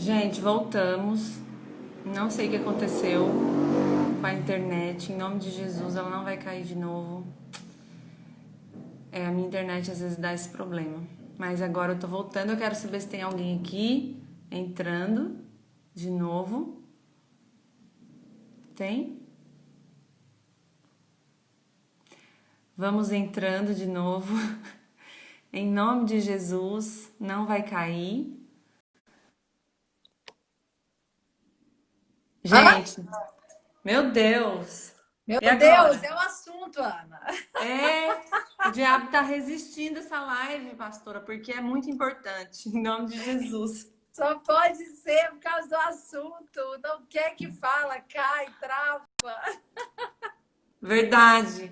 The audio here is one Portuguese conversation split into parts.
Gente, voltamos. Não sei o que aconteceu com a internet. Em nome de Jesus, ela não vai cair de novo. A minha internet às vezes dá esse problema. Mas agora eu tô voltando. Eu quero saber se tem alguém aqui entrando de novo. Tem? Vamos entrando de novo. Em nome de Jesus, não vai cair. Hã? Gente, meu Deus! Meu E Deus, agora? é o assunto, Ana. O diabo tá resistindo essa live, pastora, porque é muito importante, em nome de Jesus. Só pode ser por causa do assunto. Não quer que fala, cai, trava. Verdade.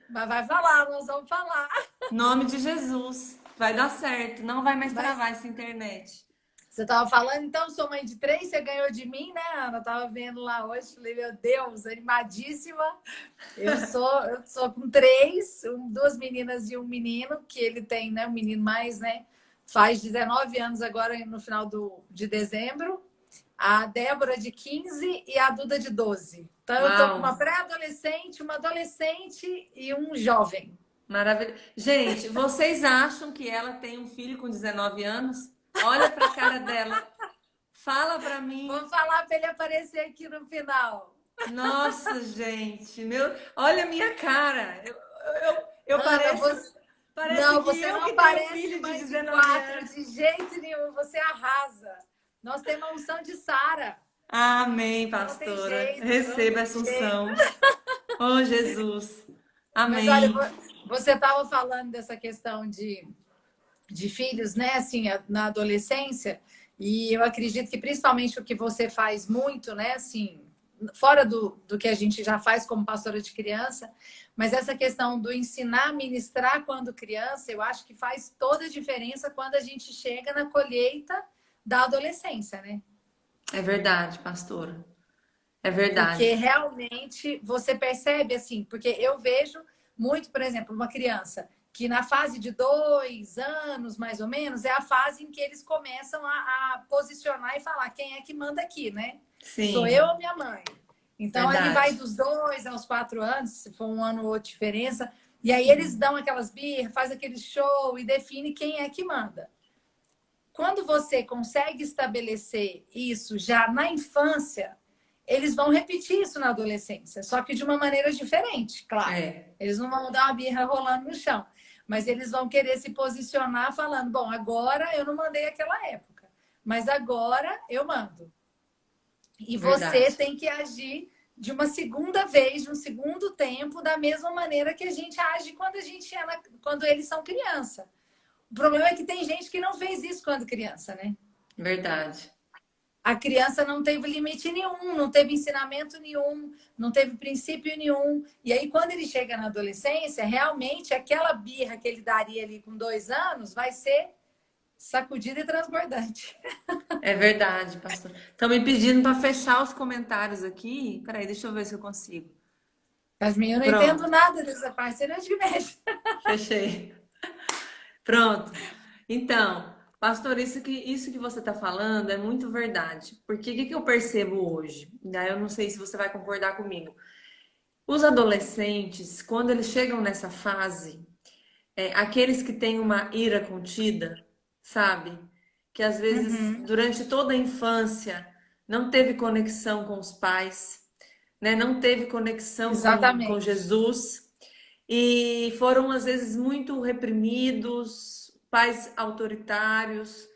Mas vai falar, nós vamos falar. Nome de Jesus. Vai dar certo, não vai mais travar Mas essa internet. você estava falando, então, sou mãe de 3, você ganhou de mim, né, Ana? Eu tava vendo lá hoje, falei, meu Deus, animadíssima. Eu sou com 3, 2 meninas e um menino, que ele tem, né, um menino mais, né, faz 19 anos agora no final de dezembro. A Débora de 15 e a Duda de 12. Então eu tô com Uau, uma pré-adolescente, uma adolescente e um jovem. maravilha. Gente, vocês acham que ela tem um filho com 19 anos? Olha pra cara dela. Fala pra Vou mim. falar para ele aparecer aqui no final. Nossa, gente, olha a minha cara. Eu Ana, parece não, que você eu não que tenho um parece filho de mãe de 19 4 anos. de jeito nenhum. Você arrasa. Nós temos a unção de Sara. Amém, Não tem pastora. jeito, não Receba tem essa jeito. unção. Oh, Jesus. Mas olha, Amém. você estava falando dessa questão de filhos, né, assim, na adolescência, e eu acredito que principalmente o que você faz muito, né, assim, fora do que a gente já faz como pastora de criança, mas essa questão do ensinar a ministrar quando criança, eu acho que faz toda a diferença quando a gente chega na colheita da adolescência, né? É verdade, pastora. É verdade. Porque realmente você percebe assim, porque eu vejo muito, por exemplo, uma criança que na fase de 2 anos, mais ou menos, é a fase em que eles começam a posicionar e falar quem é que manda aqui, né? Sou eu Sim, ou minha mãe? Então ali vai verdade. dos 2 aos 4 anos, se for um ano ou outra diferença, e aí eles dão aquelas birras, faz aquele show e define quem é que manda. Quando você consegue estabelecer isso já na infância, eles vão repetir isso na adolescência, só que de uma maneira diferente, claro. É, Eles não vão dar uma birra rolando no chão, mas eles vão querer se posicionar falando: bom, agora eu não mandei aquela época, mas agora eu mando. E você verdade. tem que agir de uma segunda vez, de um segundo tempo, da mesma maneira que a gente age quando quando eles são criança. O problema é que tem gente que não fez isso quando criança, né? Verdade. A criança não teve limite nenhum, não teve ensinamento nenhum, não teve princípio nenhum. E aí, quando ele chega na adolescência, realmente aquela birra que ele daria ali com 2 anos vai ser sacudida e transbordante. É verdade, pastor. Estão me pedindo para fechar os comentários aqui. Peraí, deixa eu ver se eu consigo. Mas eu não entendo Pronto, nada dessa parte, você não te mexe. fechei. Pronto. Então, pastor, isso que você está falando é muito verdade. Porque o que que eu percebo hoje? Daí eu não sei se você vai concordar comigo. Os adolescentes, quando eles chegam nessa fase, aqueles que têm uma ira contida, sabe? Que às vezes, Uhum, durante toda a infância, não teve conexão com os pais, né? Não teve conexão com exatamente. Jesus e foram, às vezes, muito reprimidos, pais autoritários.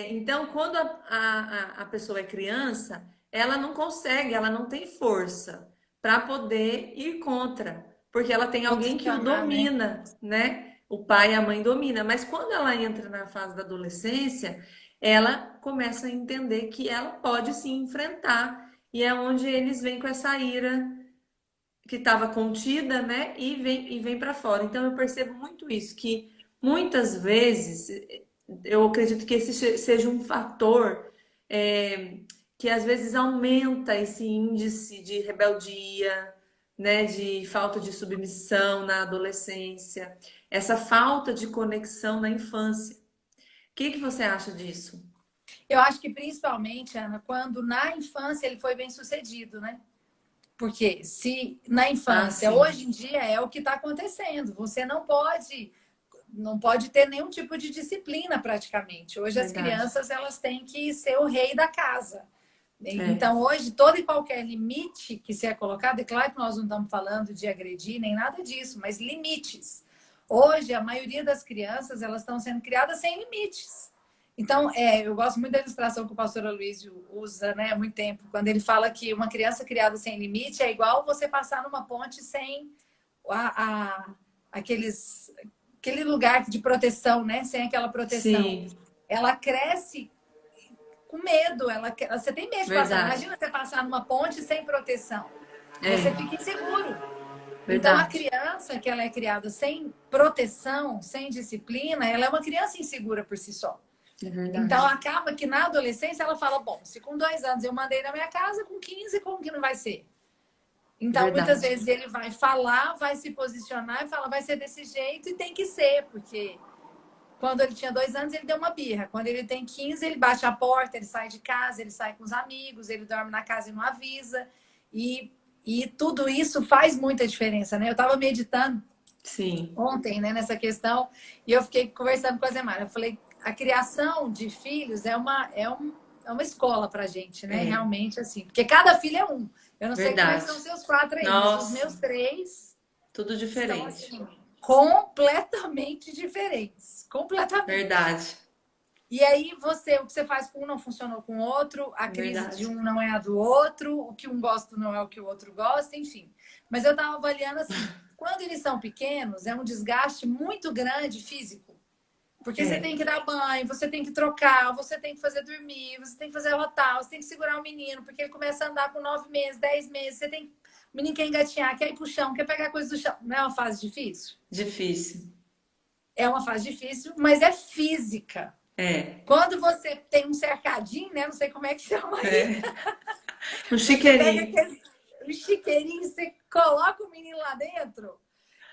Então, quando a pessoa é criança, ela não consegue, ela não tem força para poder ir contra, porque ela tem alguém que o Posicionar, né? domina, né? O pai e a mãe domina, mas quando ela entra na fase da adolescência, ela começa a entender que ela pode se enfrentar, e é onde eles vêm com essa ira que estava contida, né? E vem para fora. Então eu percebo muito isso, que muitas vezes eu acredito que esse seja um fator que às vezes aumenta esse índice de rebeldia, né? De falta de submissão na adolescência, essa falta de conexão na infância. O que que você acha disso? Eu acho que principalmente, Ana, quando na infância ele foi bem sucedido, né? Porque se na Ah, infância, sim, hoje em dia é o que está acontecendo. Você não pode ter nenhum tipo de disciplina praticamente. Hoje as verdade. crianças elas têm que ser o rei da casa. É, Então hoje todo e qualquer limite que se é colocado, é claro que nós não estamos falando de agredir nem nada disso, mas limites. Hoje a maioria das crianças elas estão sendo criadas sem limites. Então, eu gosto muito da ilustração que o pastor Aloysio usa, né, há muito tempo, quando ele fala que uma criança criada sem limite é igual você passar numa ponte sem a, a- aqueles, aquele lugar de proteção, né, sem aquela proteção. sim, Ela cresce com medo, você tem medo de passar. verdade. Imagina você passar numa ponte sem proteção. Você É, fica inseguro. Então, a verdade. criança que ela é criada sem proteção, sem disciplina, ela é uma criança insegura por si só. É Então, verdade. acaba que na adolescência ela fala: bom, se com 2 anos eu mandei na minha casa, com 15, como que não vai ser? Então, muitas Verdade. vezes ele vai falar, vai se posicionar e fala: vai ser desse jeito e tem que ser, porque quando ele tinha 2 anos, ele deu uma birra. Quando ele tem 15, ele bate a porta, ele sai de casa, ele sai com os amigos, ele dorme na casa e não avisa. E tudo isso faz muita diferença, né? Eu estava meditando Sim, ontem, né, nessa questão, e eu fiquei conversando com a Zemara. Eu falei, a criação de filhos é uma escola pra gente, né? é Realmente, assim. Porque cada filho é um. Eu não sei como é que verdade. são os seus 4 aí, mas os Nossa, meus 3 tudo são, diferente. assim, completamente diferentes. Completamente. Verdade, E aí o que você faz com um não funcionou com o outro, a crise de verdade. um não é a do outro, o que um gosta não é o que o outro gosta, enfim. Mas eu estava avaliando assim, quando eles são pequenos, é um desgaste muito grande físico. Porque você tem É, que dar banho, você tem que trocar, você tem que fazer dormir, você tem que fazer rotar, você tem que segurar o menino, porque ele começa a andar com 9 meses, 10 meses, o menino quer engatinhar, quer ir pro chão, quer pegar coisa do chão. Não é uma fase difícil? difícil. É uma fase difícil, mas é física. É, Quando você tem um cercadinho, né? Não sei como é que chama aí. é. Um Você pega chiqueirinho. aquele um chiqueirinho, você coloca o menino lá dentro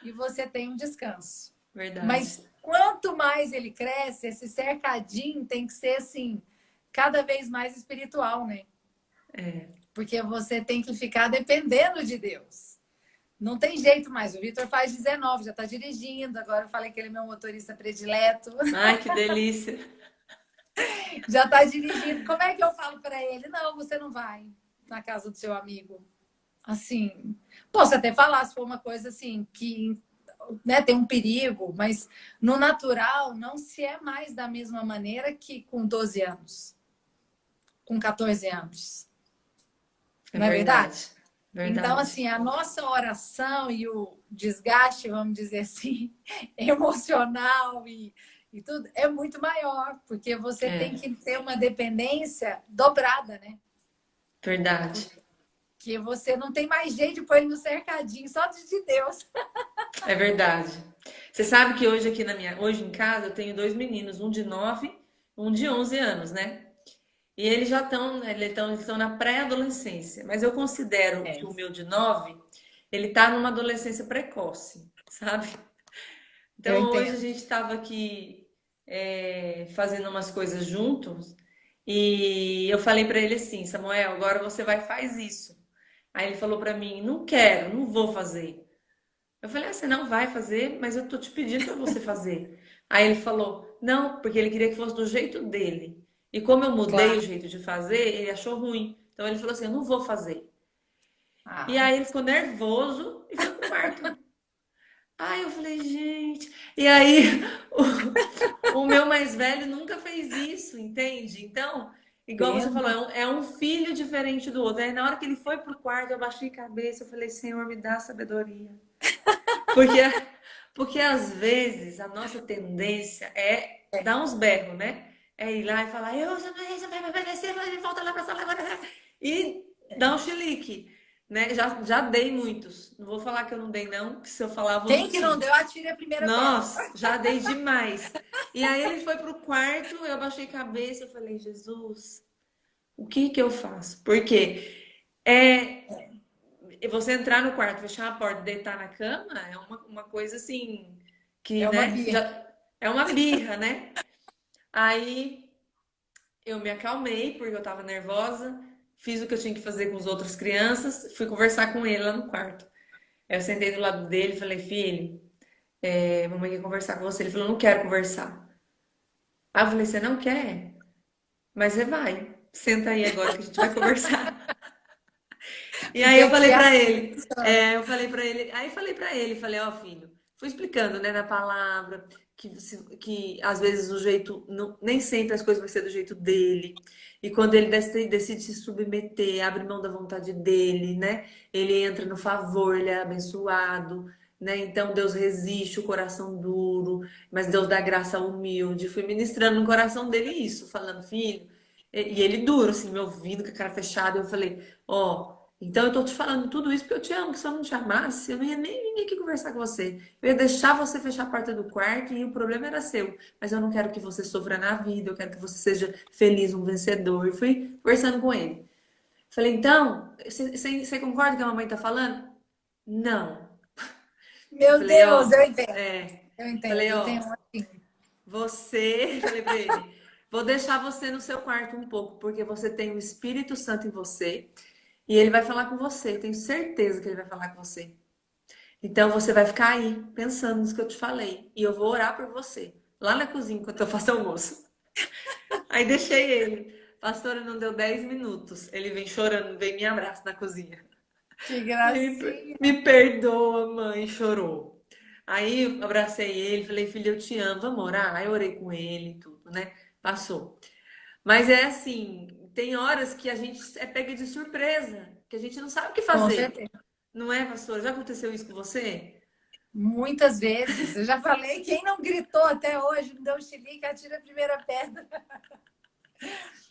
e você tem um descanso. Verdade. Mas quanto mais ele cresce, esse cercadinho tem que ser assim, cada vez mais espiritual, né? É, Porque você tem que ficar dependendo de Deus. Não tem jeito mais. O Vitor faz 19, já está dirigindo. Agora eu falei que ele é meu motorista predileto. ai, que delícia. Já está dirigindo. Como é que eu falo para ele? Não, você não vai na casa do seu amigo. Assim, posso até falar se for uma coisa assim que, né, tem um perigo, mas no natural não se é mais da mesma maneira que com 12 anos, com 14 anos. É Não é verdade? verdade. Então, Verdade. assim, a nossa oração e o desgaste, vamos dizer assim, emocional e tudo, é muito maior, porque você tem É, que ter uma dependência dobrada, né? verdade. Que você não tem mais jeito de pôr ele no cercadinho, só de Deus. É verdade. Você sabe que hoje aqui hoje em casa eu tenho dois meninos, um de 9, um de 11 anos, né? E eles estão na pré-adolescência, mas eu considero É, que o meu de 9, ele tá numa adolescência precoce, sabe? eu Então hoje a entendo. gente estava aqui fazendo umas coisas juntos e eu falei para ele assim, Samuel, agora você vai faz isso. Aí ele falou para mim, não quero, não vou fazer. Eu falei, você não vai fazer, mas eu tô te pedindo para você fazer. Aí ele falou, não, porque ele queria que fosse do jeito dele. E como eu mudei o Claro. jeito de fazer, ele achou ruim. Então ele falou assim, eu não vou fazer. E Ah, aí ele ficou nervoso e foi pro quarto. Aí eu falei, gente. E aí o meu mais velho nunca fez isso, entende? Então, igual você falou, entendo. é um filho diferente do outro. Aí na hora que ele foi pro quarto, eu baixei a cabeça, eu falei, Senhor, me dá sabedoria. Porque, porque às vezes a nossa tendência é dar uns berros, né? É ir lá e falar, eu vai descer, vai volta lá pra sala agora. E dar um chilique, né? Já dei muitos. Não vou falar que eu não dei, não, que se eu falar, eu vou Quem que não mentir. deu, atire a primeira pedra. Nossa, já dei demais. E aí ele foi pro quarto, eu abaixei a cabeça, eu falei, Jesus, o que que eu faço? Porque é, você entrar no quarto, fechar a porta, deitar na cama, é uma coisa assim, que, É uma né, birra. já é uma birra, né? Aí eu me acalmei porque eu tava nervosa, fiz o que eu tinha que fazer com as outras crianças, fui conversar com ele lá no quarto. Aí eu sentei do lado dele e falei, filho, mamãe quer conversar com você. Ele falou, não quero conversar. Aí eu falei, você não quer? Mas você vai. Senta aí agora que a gente vai conversar. E aí Porque eu falei aqui é pra assim que ele, funciona. falei pra ele, falei, ó, filho, fui explicando, né, na palavra, que às vezes o jeito, nem sempre as coisas vão ser do jeito dele. E quando ele decide se submeter, abre mão da vontade dele, né? Ele entra no favor, ele é abençoado, né? Então Deus resiste o coração duro, mas Deus dá graça ao humilde. Fui ministrando no coração dele isso, falando, filho, e ele duro, assim, me ouvindo com a cara fechada. Eu falei, ó. Então eu tô te falando tudo isso porque eu te amo, que se eu não te amasse, eu não ia nem vir aqui conversar com você. Eu ia deixar você fechar a porta do quarto e o problema era seu. Mas eu não quero que você sofra na vida, eu quero que você seja feliz, um vencedor. E fui conversando com ele. Falei, então, você concorda com o que a mamãe tá falando? Não. Eu Meu falei, Deus, eu ó, entendo. Eu falei, entendo. Eu tenho ó, um assim. falei pra ele, vou deixar você no seu quarto um pouco, porque você tem o Espírito Santo em você. E ele vai falar com você, tenho certeza que ele vai falar com você. Então você vai ficar aí, pensando nisso que eu te falei. E eu vou orar por você, lá na cozinha, enquanto eu faço almoço. Aí deixei ele. Pastora, não deu 10 minutos. Ele vem chorando, vem me abraça na cozinha. Que Me, gracinha. me perdoa, mãe, chorou. Aí eu abracei ele, falei, filho, eu te amo, vamos orar? Aí eu orei com ele e tudo, né? Passou. Mas é assim, tem horas que a gente é pega de surpresa, que a gente não sabe o que Com fazer. certeza. Não é, pastor? Já aconteceu isso com você? Muitas vezes. Eu já falei, quem não gritou até hoje, não deu um chilique, atira a primeira pedra.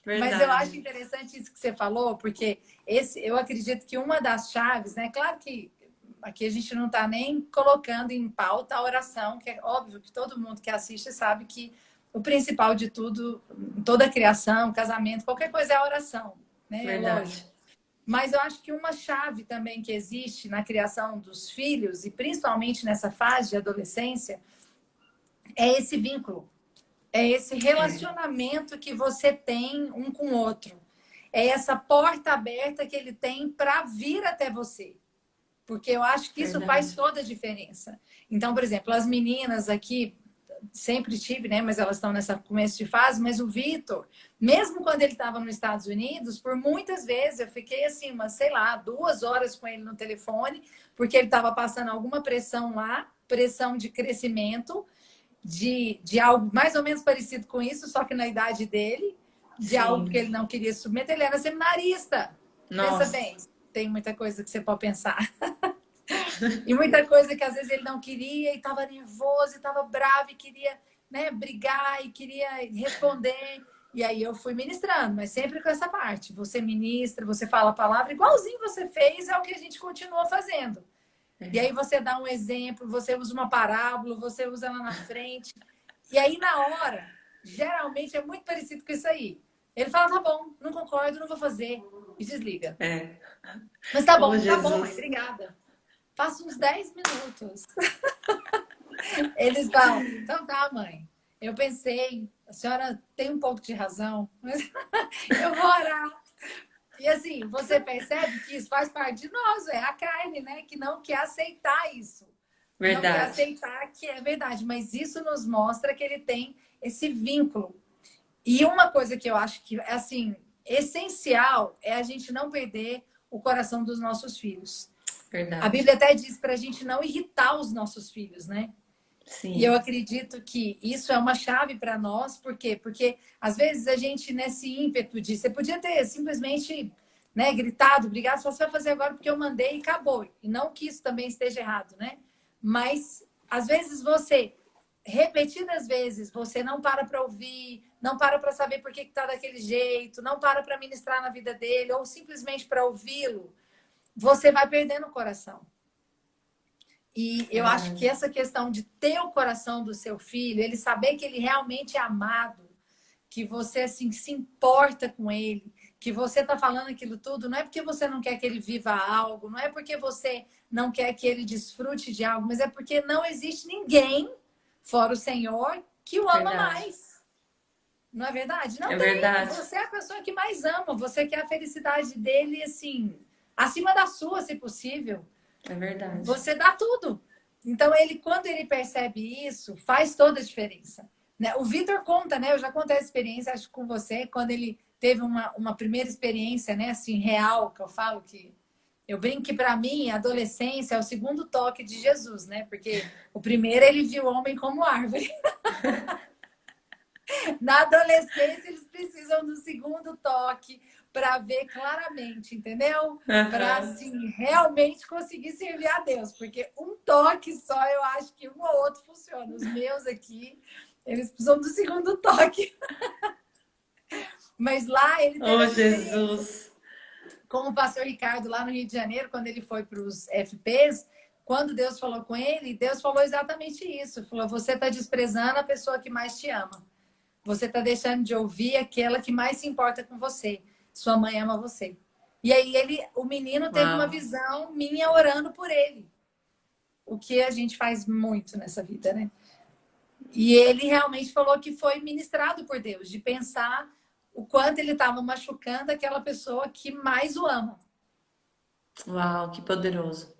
Mas eu acho Verdade. interessante isso que você falou, porque eu acredito que uma das chaves, né? Claro que aqui a gente não está nem colocando em pauta a oração, que é óbvio que todo mundo que assiste sabe que o principal de tudo, toda criação, casamento, qualquer coisa é a oração, né? É Verdade. lógico. Mas eu acho que uma chave também que existe na criação dos filhos, e principalmente nessa fase de adolescência, é esse vínculo. É esse É, relacionamento que você tem um com o outro. É essa porta aberta que ele tem para vir até você. Porque eu acho que isso faz verdade. toda a diferença. Então, por exemplo, as meninas aqui, sempre tive, né? Mas elas estão nessa começo de fase. Mas o Vitor, mesmo quando ele estava nos Estados Unidos, por muitas vezes eu fiquei assim, umas, sei lá, 2 horas com ele no telefone, porque ele estava passando alguma pressão lá, pressão de crescimento de algo mais ou menos parecido com isso, só que na idade dele, de algo que Sim. ele não queria submeter, ele era seminarista. Pensa Nossa. bem, tem muita coisa que você pode pensar. E muita coisa que às vezes ele não queria e estava nervoso, e estava bravo e queria, né, brigar e queria responder. E aí eu fui ministrando, mas sempre com essa parte. Você ministra, você fala a palavra, igualzinho você fez, é o que a gente continua fazendo. E aí você dá um exemplo, você usa uma parábola, você usa lá na frente. E aí, na hora, geralmente é muito parecido com isso aí. Ele fala, tá bom, não concordo, não vou fazer. E desliga. É. Mas Oh, tá bom, mãe, Jesus. obrigada. Passa uns 10 minutos. Eles falam, então tá, mãe. Eu pensei, a senhora tem um pouco de razão, mas eu vou orar. E assim, você percebe que isso faz parte de nós, é a carne, né? Que não quer aceitar isso. Não quer Verdade. aceitar que é verdade. Mas isso nos mostra que ele tem esse vínculo. E uma coisa que eu acho que é assim, essencial é a gente não perder o coração dos nossos filhos. A Verdade. Bíblia até diz para a gente não irritar os nossos filhos, né? E eu Sim. acredito que isso é uma chave para nós, por quê? Porque às vezes a gente, nesse ímpeto de você podia ter simplesmente, né, gritado, brigado, só você vai fazer agora porque eu mandei e acabou. E não que isso também esteja errado, né? Mas às vezes você, repetidas vezes, você não para ouvir, não para saber por que está daquele jeito, não para ministrar na vida dele, ou simplesmente para ouvi-lo, você vai perdendo o coração. E eu acho que Verdade. essa questão de ter o coração do seu filho, ele saber que ele realmente é amado, que você assim se importa com ele, que você está falando aquilo tudo, não é porque você não quer que ele viva algo, não é porque você não quer que ele desfrute de algo, mas é porque não existe ninguém fora o Senhor que o ama Verdade. mais. Não é verdade? É Não tem. verdade, Você é a pessoa que mais ama. Você quer a felicidade dele, assim, acima da sua, se possível. é verdade. Você dá tudo. Então, ele, quando ele percebe isso, faz toda a diferença. Né? O Vitor conta, né? Eu já contei a experiência, acho, com você, quando ele teve uma primeira experiência, né? Assim, real, que eu falo que eu brinco que para mim a adolescência é o segundo toque de Jesus, né? Porque o primeiro ele viu o homem como árvore. Na adolescência eles precisam do segundo toque para ver claramente, entendeu? Para Aham. assim realmente conseguir servir a Deus, porque um toque só eu acho que um ou outro funciona. Os meus aqui, eles precisam do segundo toque. Mas lá ele teve Oh, essa experiência Jesus. com o pastor Ricardo lá no Rio de Janeiro, quando ele foi para os FPs, quando Deus falou com ele, Deus falou exatamente isso. Falou: você está desprezando a pessoa que mais te ama. Você está deixando de ouvir aquela que mais se importa com você. Sua mãe ama você. E aí o menino teve uma Uau. visão minha orando por ele. O que a gente faz muito nessa vida, né? E ele realmente falou que foi ministrado por Deus, de pensar o quanto ele estava machucando aquela pessoa que mais o ama. Uau, que poderoso.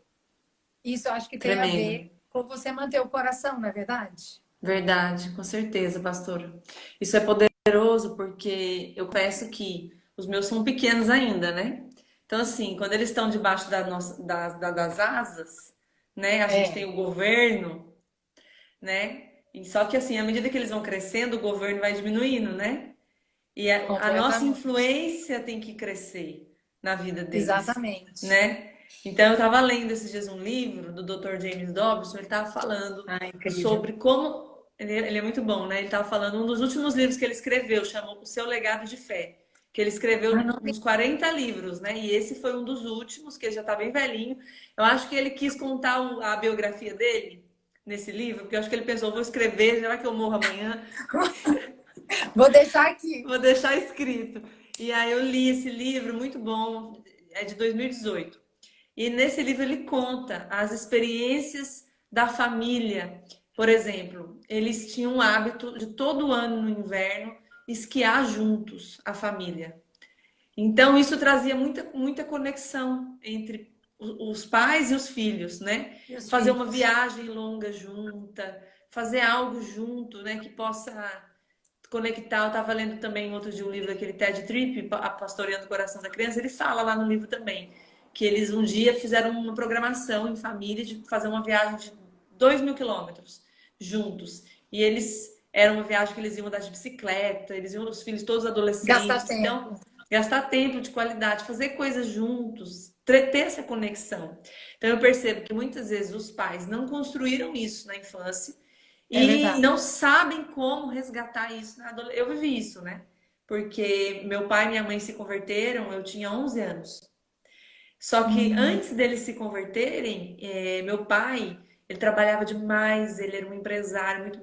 Isso eu acho que tem a Tremendo. ver com você manter o coração, não é verdade? Verdade, com certeza, pastora. Isso é poderoso porque eu peço que os meus são pequenos ainda, né? Então, assim, quando eles estão debaixo das asas, né? A gente tem É, o governo, né? E só que, assim, à medida que eles vão crescendo, o governo vai diminuindo, né? E a nossa completamente. influência tem que crescer na vida deles, Exatamente. né? Então, eu estava lendo esses dias um livro do Dr. James Dobson, ele estava falando Ah, incrível. sobre como. Ele é muito bom, né? Ele estava falando, um dos últimos livros que ele escreveu, chamou O Seu Legado de Fé. Que ele Ah, escreveu não tem... uns 40 livros, né? E esse foi um dos últimos, que ele já está bem velhinho. Eu acho que ele quis contar a biografia dele nesse livro, porque eu acho que ele pensou, vou escrever, já que eu morro amanhã, Vou deixar aqui. vou deixar escrito. E aí eu li esse livro, muito bom, é de 2018. E nesse livro ele conta as experiências da família. Por exemplo, eles tinham o hábito de todo ano no inverno esquiar juntos, a família. Então isso trazia muita conexão entre os pais e os filhos, né? E os Fazer uma filhos. viagem longa junta, fazer algo junto, né, que possa conectar. Eu estava lendo também outro de um livro daquele Ted Tripp, A Pastoreando o Coração da Criança. Ele fala lá no livro também que eles um dia fizeram uma programação em família de fazer uma viagem de 2.000 quilômetros juntos. E eles era uma viagem que eles iam andar de bicicleta, eles iam os filhos todos Gastar adolescentes. Então, tempo. gastar tempo de qualidade, fazer coisas juntos, ter essa conexão. Então eu percebo que muitas vezes os pais não construíram isso na infância É e verdade. não sabem como resgatar isso na adolescência. Eu vivi isso, né? Porque meu pai e minha mãe se converteram, eu tinha 11 anos. Só que Hum, antes deles se converterem, meu pai, ele trabalhava demais, ele era um empresário muito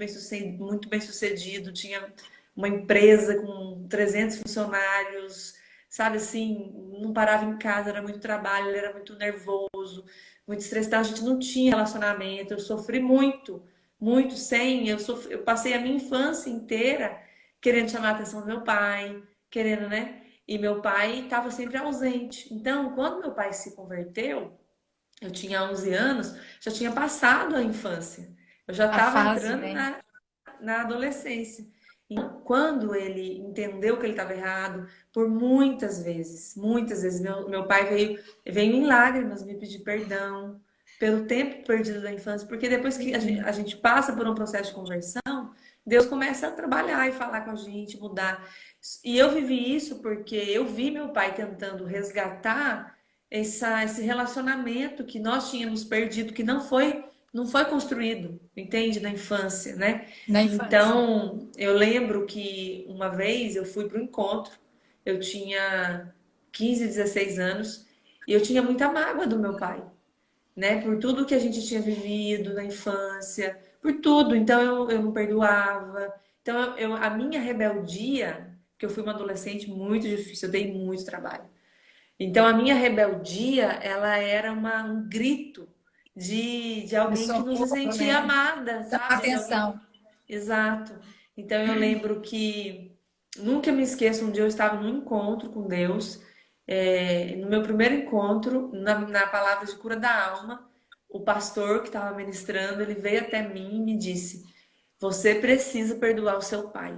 bem sucedido, tinha uma empresa com 300 funcionários, sabe assim, não parava em casa, era muito trabalho, ele era muito nervoso, muito estressado, a gente não tinha relacionamento, eu sofri muito, muito sem, eu passei a minha infância inteira querendo chamar a atenção do meu pai, querendo, né? E meu pai estava sempre ausente. Então, quando meu pai se converteu, eu tinha 11 anos, já tinha passado a infância. Eu já a estava fase, entrando né? na adolescência. Então, quando ele entendeu que ele estava errado, por muitas vezes, meu pai veio em lágrimas me pedir perdão pelo tempo perdido da infância, porque depois que a gente passa por um processo de conversão, Deus começa a trabalhar e falar com a gente, mudar. E eu vivi isso porque eu vi meu pai tentando resgatar esse relacionamento que nós tínhamos perdido, que não foi construído, entende? Na infância, né? Na infância. Então, eu lembro que uma vez eu fui para um encontro, eu tinha 15, 16 anos, e eu tinha muita mágoa do meu pai, né? Por tudo que a gente tinha vivido na infância, por tudo. Então, eu não perdoava. Então, a minha rebeldia, que eu fui uma adolescente muito difícil, eu dei muito trabalho. Então, a minha rebeldia, ela era um grito de De alguém que não se socorro, sentia né? amada, Chama sabe? De alguém. atenção. Exato. Então, eu lembro que Nunca me esqueço, um dia eu estava num encontro com Deus, no meu primeiro encontro, na palavra de cura da alma, o pastor que estava ministrando, ele veio até mim e me disse: Você precisa perdoar o seu pai,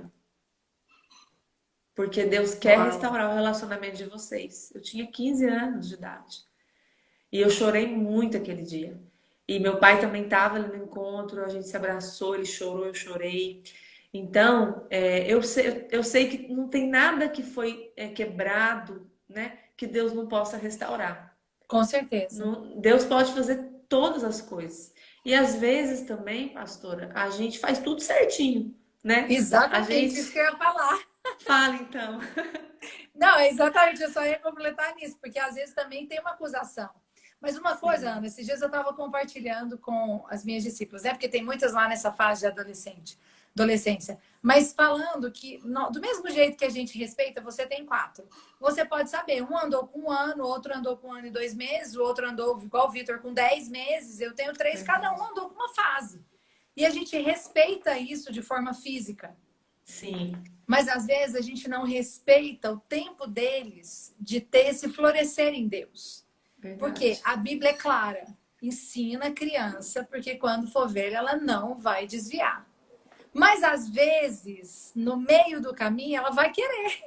porque Deus quer Uau. restaurar o relacionamento de vocês. Eu tinha 15 anos de idade e eu chorei muito aquele dia. E meu pai também estava ali no encontro, a gente se abraçou, ele chorou, eu chorei. Então, eu sei que não tem nada que foi quebrado, né, que Deus não possa restaurar. Com certeza. Deus pode fazer todas as coisas. E às vezes também, pastora, a gente faz tudo certinho, né? A Exatamente isso que gente eu ia falar. fala então. Não, é exatamente, eu só ia completar nisso, porque às vezes também tem uma acusação. Mas uma coisa, Sim. Ana, esses dias eu estava compartilhando com as minhas discípulas, né? Porque tem muitas lá nessa fase de adolescência. Mas falando que, do mesmo jeito que a gente respeita, você tem 4. Você pode saber, um andou com 1 ano, o outro andou com 1 ano e 2 meses, o outro andou igual o Vitor com 10 meses, eu tenho 3, cada um Verdade. andou com uma fase. E a gente respeita isso de forma física. Sim, Mas às vezes a gente não respeita o tempo deles de ter esse florescer em Deus. Porque verdade. a Bíblia é clara, ensina a criança, porque quando for velha ela não vai desviar. Mas às vezes, no meio do caminho, ela vai querer,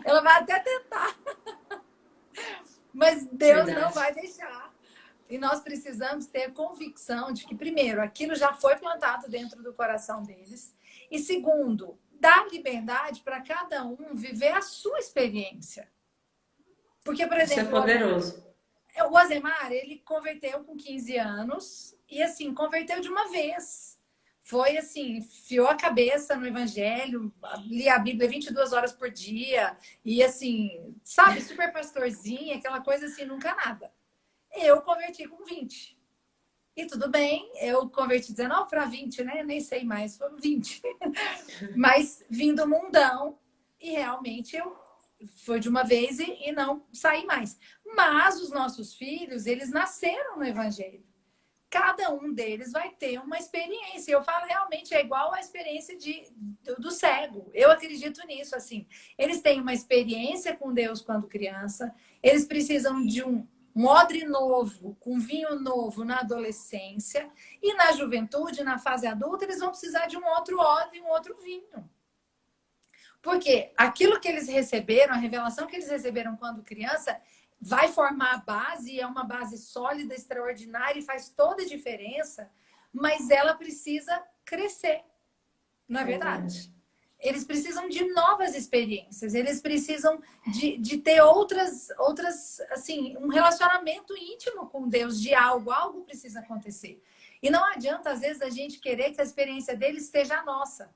ela vai até tentar, mas Deus não Verdade. vai deixar. E nós precisamos ter convicção de que, primeiro, aquilo já foi plantado dentro do coração deles. E segundo, dar liberdade para cada um viver a sua experiência. Porque, por Isso é exemplo, poderoso. o Azemar, ele converteu com 15 anos e, assim, converteu de uma vez. Foi assim, enfiou a cabeça no evangelho, lia a Bíblia 22 horas por dia e, assim, sabe, super pastorzinha, aquela coisa assim, nunca nada. Eu converti com 20. E tudo bem, eu converti 19 para 20, né? Nem sei mais, foram 20. Mas vim do mundão e realmente eu foi de uma vez e não saí mais. Mas os nossos filhos, eles nasceram no evangelho. Cada um deles vai ter uma experiência. Eu falo realmente é igual a experiência do cego. Eu acredito nisso assim. Eles têm uma experiência com Deus quando criança. Eles precisam de um odre novo, com vinho novo na adolescência. E na juventude, na fase adulta, eles vão precisar de um outro odre, um outro vinho. Porque aquilo que eles receberam, a revelação que eles receberam quando criança, vai formar a base, é uma base sólida, extraordinária e faz toda a diferença, mas ela precisa crescer, não é verdade? Verdade. Eles precisam de novas experiências, eles precisam de ter outras, assim, um relacionamento íntimo com Deus, de algo precisa acontecer. E não adianta, às vezes, a gente querer que a experiência deles seja a nossa.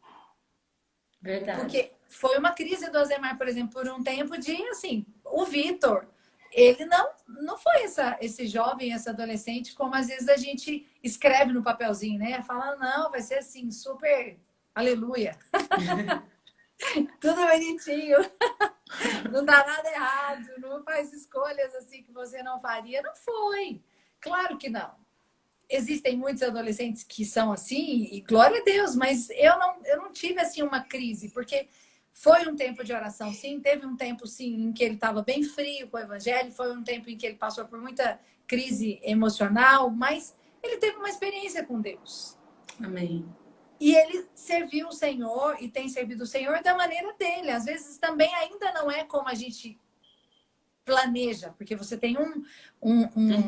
Verdade. Porque foi uma crise do Alzheimer, por exemplo, por um tempo de, assim, o Vitor, ele não foi esse jovem, esse adolescente, como às vezes a gente escreve no papelzinho, né? Fala, não, vai ser assim, super aleluia. Tudo bonitinho. Não dá nada errado, não faz escolhas assim que você não faria. Não foi. Claro que não. Existem muitos adolescentes que são assim, e glória a Deus, mas eu não tive assim uma crise, porque foi um tempo de oração, sim, teve um tempo, sim, em que ele estava bem frio com o evangelho, foi um tempo em que ele passou por muita crise emocional, mas ele teve uma experiência com Deus. Amém. E ele serviu o Senhor e tem servido o Senhor da maneira dele. Às vezes também ainda não é como a gente planeja, porque você tem Um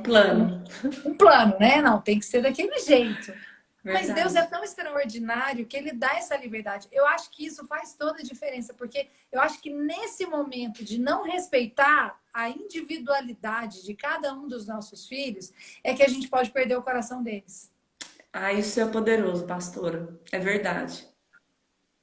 plano. um plano, né? Não, tem que ser daquele jeito. Mas Deus é Verdade. tão extraordinário que ele dá essa liberdade. Eu acho que isso faz toda a diferença, porque eu acho que nesse momento de não respeitar a individualidade de cada um dos nossos filhos, é que a gente pode perder o coração deles. Ah, isso é poderoso, pastora. É verdade.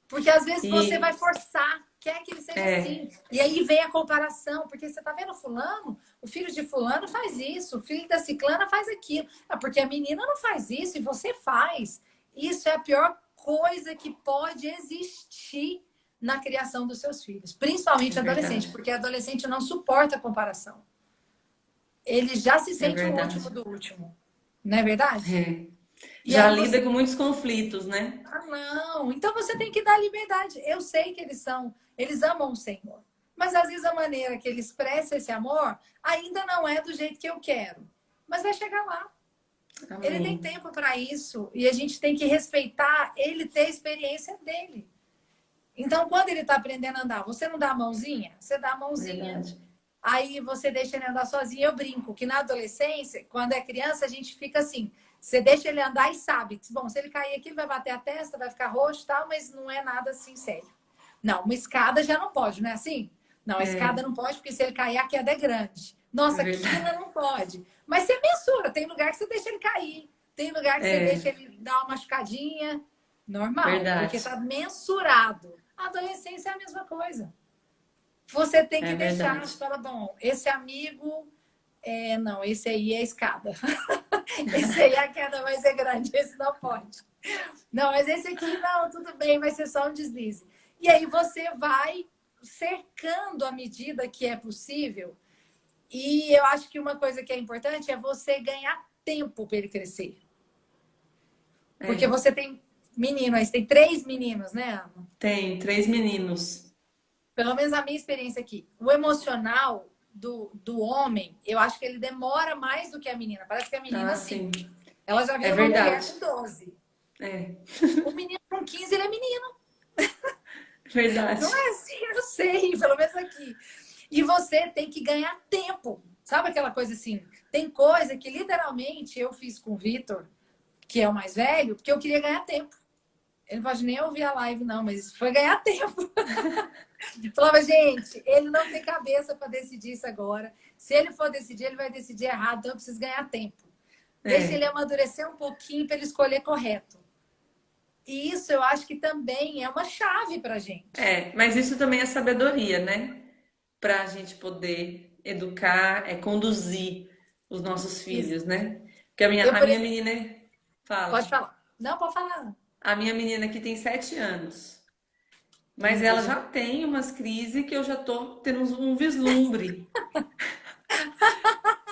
Porque às vezes você vai E forçar, quer que ele seja assim. E aí vem a comparação, porque você tá vendo fulano, o filho de fulano faz isso, o filho da ciclana faz aquilo. Ah, porque a menina não faz isso e você faz. Isso é a pior coisa que pode existir na criação dos seus filhos, é principalmente adolescente, verdade. porque adolescente não suporta a comparação. Ele já se É sente o último verdade. do último. Não é verdade? É. E Já aí você lida com muitos conflitos, né? Ah, não. Então você tem que dar liberdade. Eu sei que eles amam o Senhor. Mas às vezes a maneira que ele expressa esse amor ainda não é do jeito que eu quero. Mas vai chegar lá. Ele tem Amém. tempo para isso e a gente tem que respeitar ele ter a experiência dele. Então, quando ele está aprendendo a andar, você não dá a mãozinha? Você dá a mãozinha. Verdade. Aí você deixa ele andar sozinho. Eu brinco que na adolescência, quando é criança, a gente fica assim. Você deixa ele andar e sabe que, bom, se ele cair aqui, ele vai bater a testa, vai ficar roxo e tal, mas não é nada assim sério. Não, uma escada já não pode, não é assim? Não, a escada É, não pode, porque se ele cair, a queda é grande. é Nossa, quina verdade. não pode. Mas você mensura, tem lugar que você deixa ele cair, tem lugar que você deixa É, ele dar uma machucadinha. Normal, porque verdade. tá mensurado. A adolescência é a mesma coisa. Você tem É que deixar, verdade. você fala, bom, esse amigo, não, esse aí é a escada. Esse aí a queda vai ser grande, esse não pode. Não, mas esse aqui, não, tudo bem, vai ser só um deslize. E aí você vai cercando à medida que é possível. E eu acho que uma coisa que é importante é você ganhar tempo para ele crescer. Porque É. você tem menino, aí você tem 3 meninos, né, Ana? Tem 3 meninos. Pelo menos a minha experiência aqui. O emocional do homem, eu acho que ele demora mais do que a menina. Parece que a menina, Ah, sim. sim. Ela já É vira uma mulher verdade. com 12. É O menino com 15, ele é menino. Não verdade. é assim, eu sei, pelo menos aqui. E você tem que ganhar tempo. Sabe aquela coisa assim? Tem coisa que literalmente eu fiz com o Vitor, que é o mais velho, porque eu queria ganhar tempo. Ele não pode nem ouvir a live, não, mas foi ganhar tempo. Falava, gente, ele não tem cabeça para decidir isso agora. Se ele for decidir, ele vai decidir errado, então eu preciso ganhar tempo. Deixa ele É. amadurecer um pouquinho para ele escolher correto. E isso eu acho que também é uma chave para gente. É, mas isso também é sabedoria, né? Para a gente poder educar, conduzir os nossos Isso. filhos, né? Porque a minha, Eu, a por minha exemplo, menina pode fala, falar. Não, pode falar. a minha menina aqui tem 7 anos, mas ela Entendi. já tem umas crises que eu já tô tendo um vislumbre.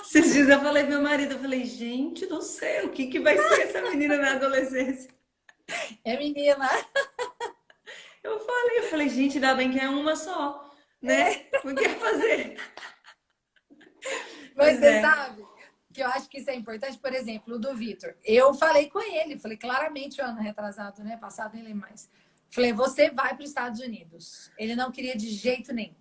Esses dias eu falei pro meu marido, eu falei, gente do céu, o que que vai ser essa menina na adolescência? É menina. Eu falei, gente, ainda bem que é uma só, né? Porque fazer. Mas Pois você é. sabe que eu acho que isso é importante, por exemplo, o do Vitor. Eu falei com ele, falei claramente o ano retrasado, né? Passado nem lembro mais. Falei, você vai para os Estados Unidos. Ele não queria de jeito nenhum.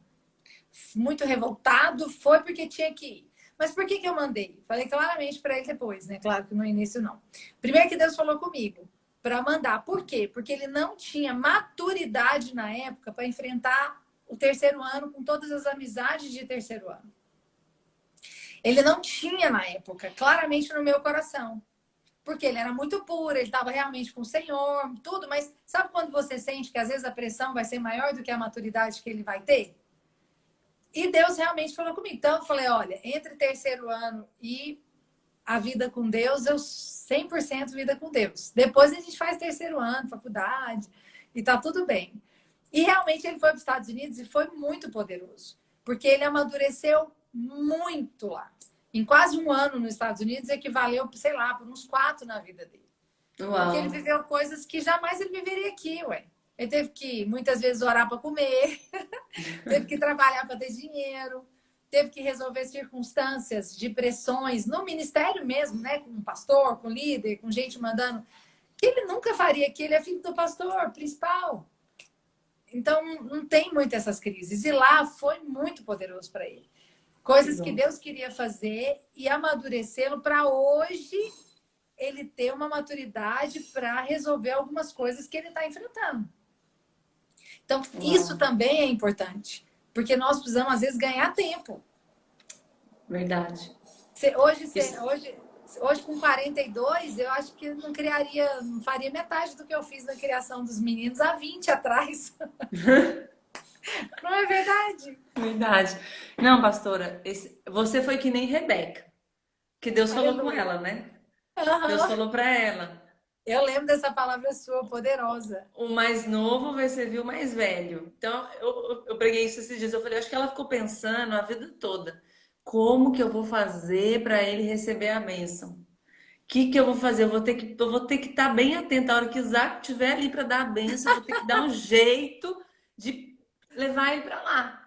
Muito revoltado, foi porque tinha que ir. Mas por que eu mandei? Falei claramente para ele depois, né? Claro que no início não. Primeiro que Deus falou comigo para mandar. Por quê? Porque ele não tinha maturidade na época para enfrentar o terceiro ano com todas as amizades de terceiro ano. Ele não tinha na época, claramente no meu coração. Porque ele era muito puro, ele estava realmente com o Senhor, tudo, mas sabe quando você sente que às vezes a pressão vai ser maior do que a maturidade que ele vai ter? E Deus realmente falou comigo. Então eu falei, olha, entre terceiro ano e a vida com Deus, eu 100% vida com Deus. Depois a gente faz terceiro ano, faculdade, e tá tudo bem. E realmente ele foi para os Estados Unidos e foi muito poderoso, porque ele amadureceu muito lá. Em quase um ano nos Estados Unidos equivaleu, sei lá, por uns 4 na vida dele. Porque Uau. ele viveu coisas que jamais ele viveria aqui, ué. Ele teve que, muitas vezes, orar para comer, teve que trabalhar para ter dinheiro, teve que resolver circunstâncias de pressões no ministério mesmo, né? Com o pastor, com o líder, com gente mandando. Que ele nunca faria, que ele é filho do pastor principal. Então, não tem muito essas crises. E lá foi muito poderoso para ele. Que Coisas que bom. Deus queria fazer e amadurecê-lo para hoje ele ter uma maturidade para resolver algumas coisas que ele está enfrentando. Então, Uau. isso também é importante, porque nós precisamos, às vezes, ganhar tempo. Verdade. Hoje, Isso. hoje, com 42, eu acho que não criaria, não faria metade do que eu fiz na criação dos meninos há 20 atrás. Não é verdade? Verdade. Não, pastora, você foi que nem Rebeca, que Deus falou com Aleluia. ela, né? Deus Uhum. falou para ela: Eu lembro dessa palavra sua, poderosa. o mais novo vai servir o mais velho. Então, eu preguei isso esses dias. Eu falei, acho que ela ficou pensando a vida toda: como que eu vou fazer para ele receber a bênção? que eu vou fazer? Eu vou ter que estar bem atenta. A hora que Isaac estiver ali para dar a benção, eu vou ter que dar um jeito de levar ele para lá.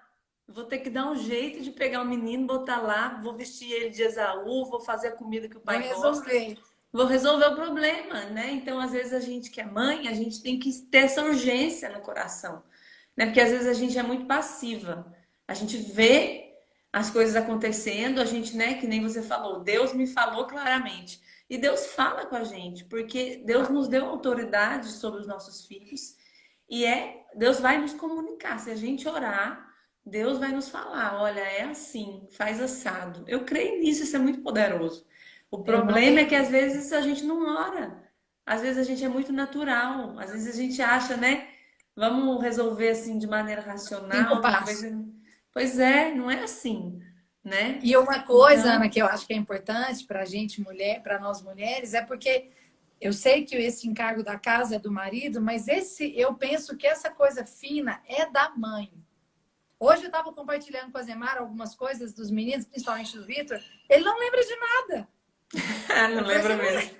Eu vou ter que dar um jeito de pegar o menino, botar lá, vou vestir ele de Esaú, vou fazer a comida que o Vou pai gosta, resolver. vou resolver o problema, né? Então, às vezes, a gente que é mãe, a gente tem que ter essa urgência no coração, né? Porque às vezes a gente é muito passiva. A gente vê as coisas acontecendo, a gente, né, que nem você falou, Deus me falou claramente. E Deus fala com a gente, porque Deus nos deu autoridade sobre os nossos filhos e Deus vai nos comunicar. Se a gente orar, Deus vai nos falar, olha, é assim, faz assado. Eu creio nisso, isso é muito poderoso. O Eu não problema é tenho que às dúvida. vezes a gente não ora. Às vezes a gente é muito natural, às vezes a gente acha, né? Vamos resolver assim de maneira Cinco racional, que vai passos. ser. Pois é, não é assim, né? E uma coisa, Ana, Então, que eu acho que é importante para a gente, mulher, para nós mulheres, é porque eu sei que esse encargo da casa é do marido, mas eu penso que essa coisa fina é da mãe. Hoje eu estava compartilhando com a Zemara algumas coisas dos meninos, principalmente do Vitor. Ele não lembra de nada. não Eu falei, lembro mesmo.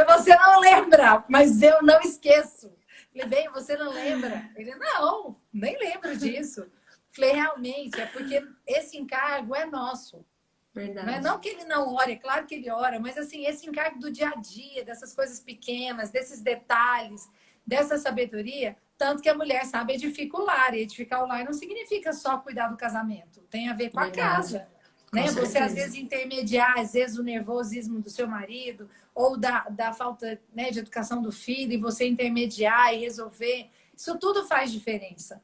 você não lembra, mas eu não esqueço. Falei, bem, você não lembra? Ele, não, nem lembro disso. Falei, realmente, é porque esse encargo é nosso. Não é Verdade. não que ele não ore, é claro que ele ora, mas assim, esse encargo do dia a dia, dessas coisas pequenas, desses detalhes, dessa sabedoria, tanto que a mulher sabe edificar o lar. E edificar o lar não significa só cuidar do casamento, tem a ver com a Verdade. casa. Com Né? Você, às certeza. vezes, intermediar, às vezes, o nervosismo do seu marido, ou da falta, né, de educação do filho, e você intermediar e resolver, isso tudo faz diferença.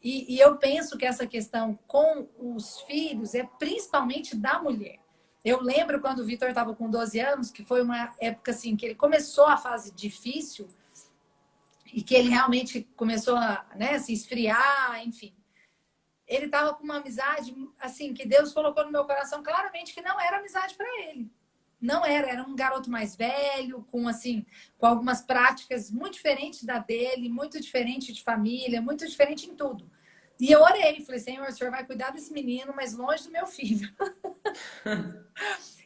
E eu penso que essa questão com os filhos é principalmente da mulher. Eu lembro quando o Vitor estava com 12 anos, que foi uma época assim que ele começou a fase difícil e que ele realmente começou a, né, se esfriar, enfim. Ele estava com uma amizade assim que Deus colocou no meu coração claramente que não era amizade para ele. Não era, era um garoto mais velho, com assim, com algumas práticas muito diferentes da dele, muito diferente de família, muito diferente em tudo. E eu orei, falei, Senhor, o Senhor vai cuidar desse menino, mas longe do meu filho.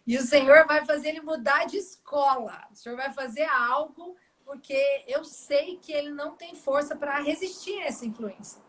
E o Senhor vai fazer ele mudar de escola. O Senhor vai fazer algo, porque eu sei que ele não tem força para resistir a essa influência.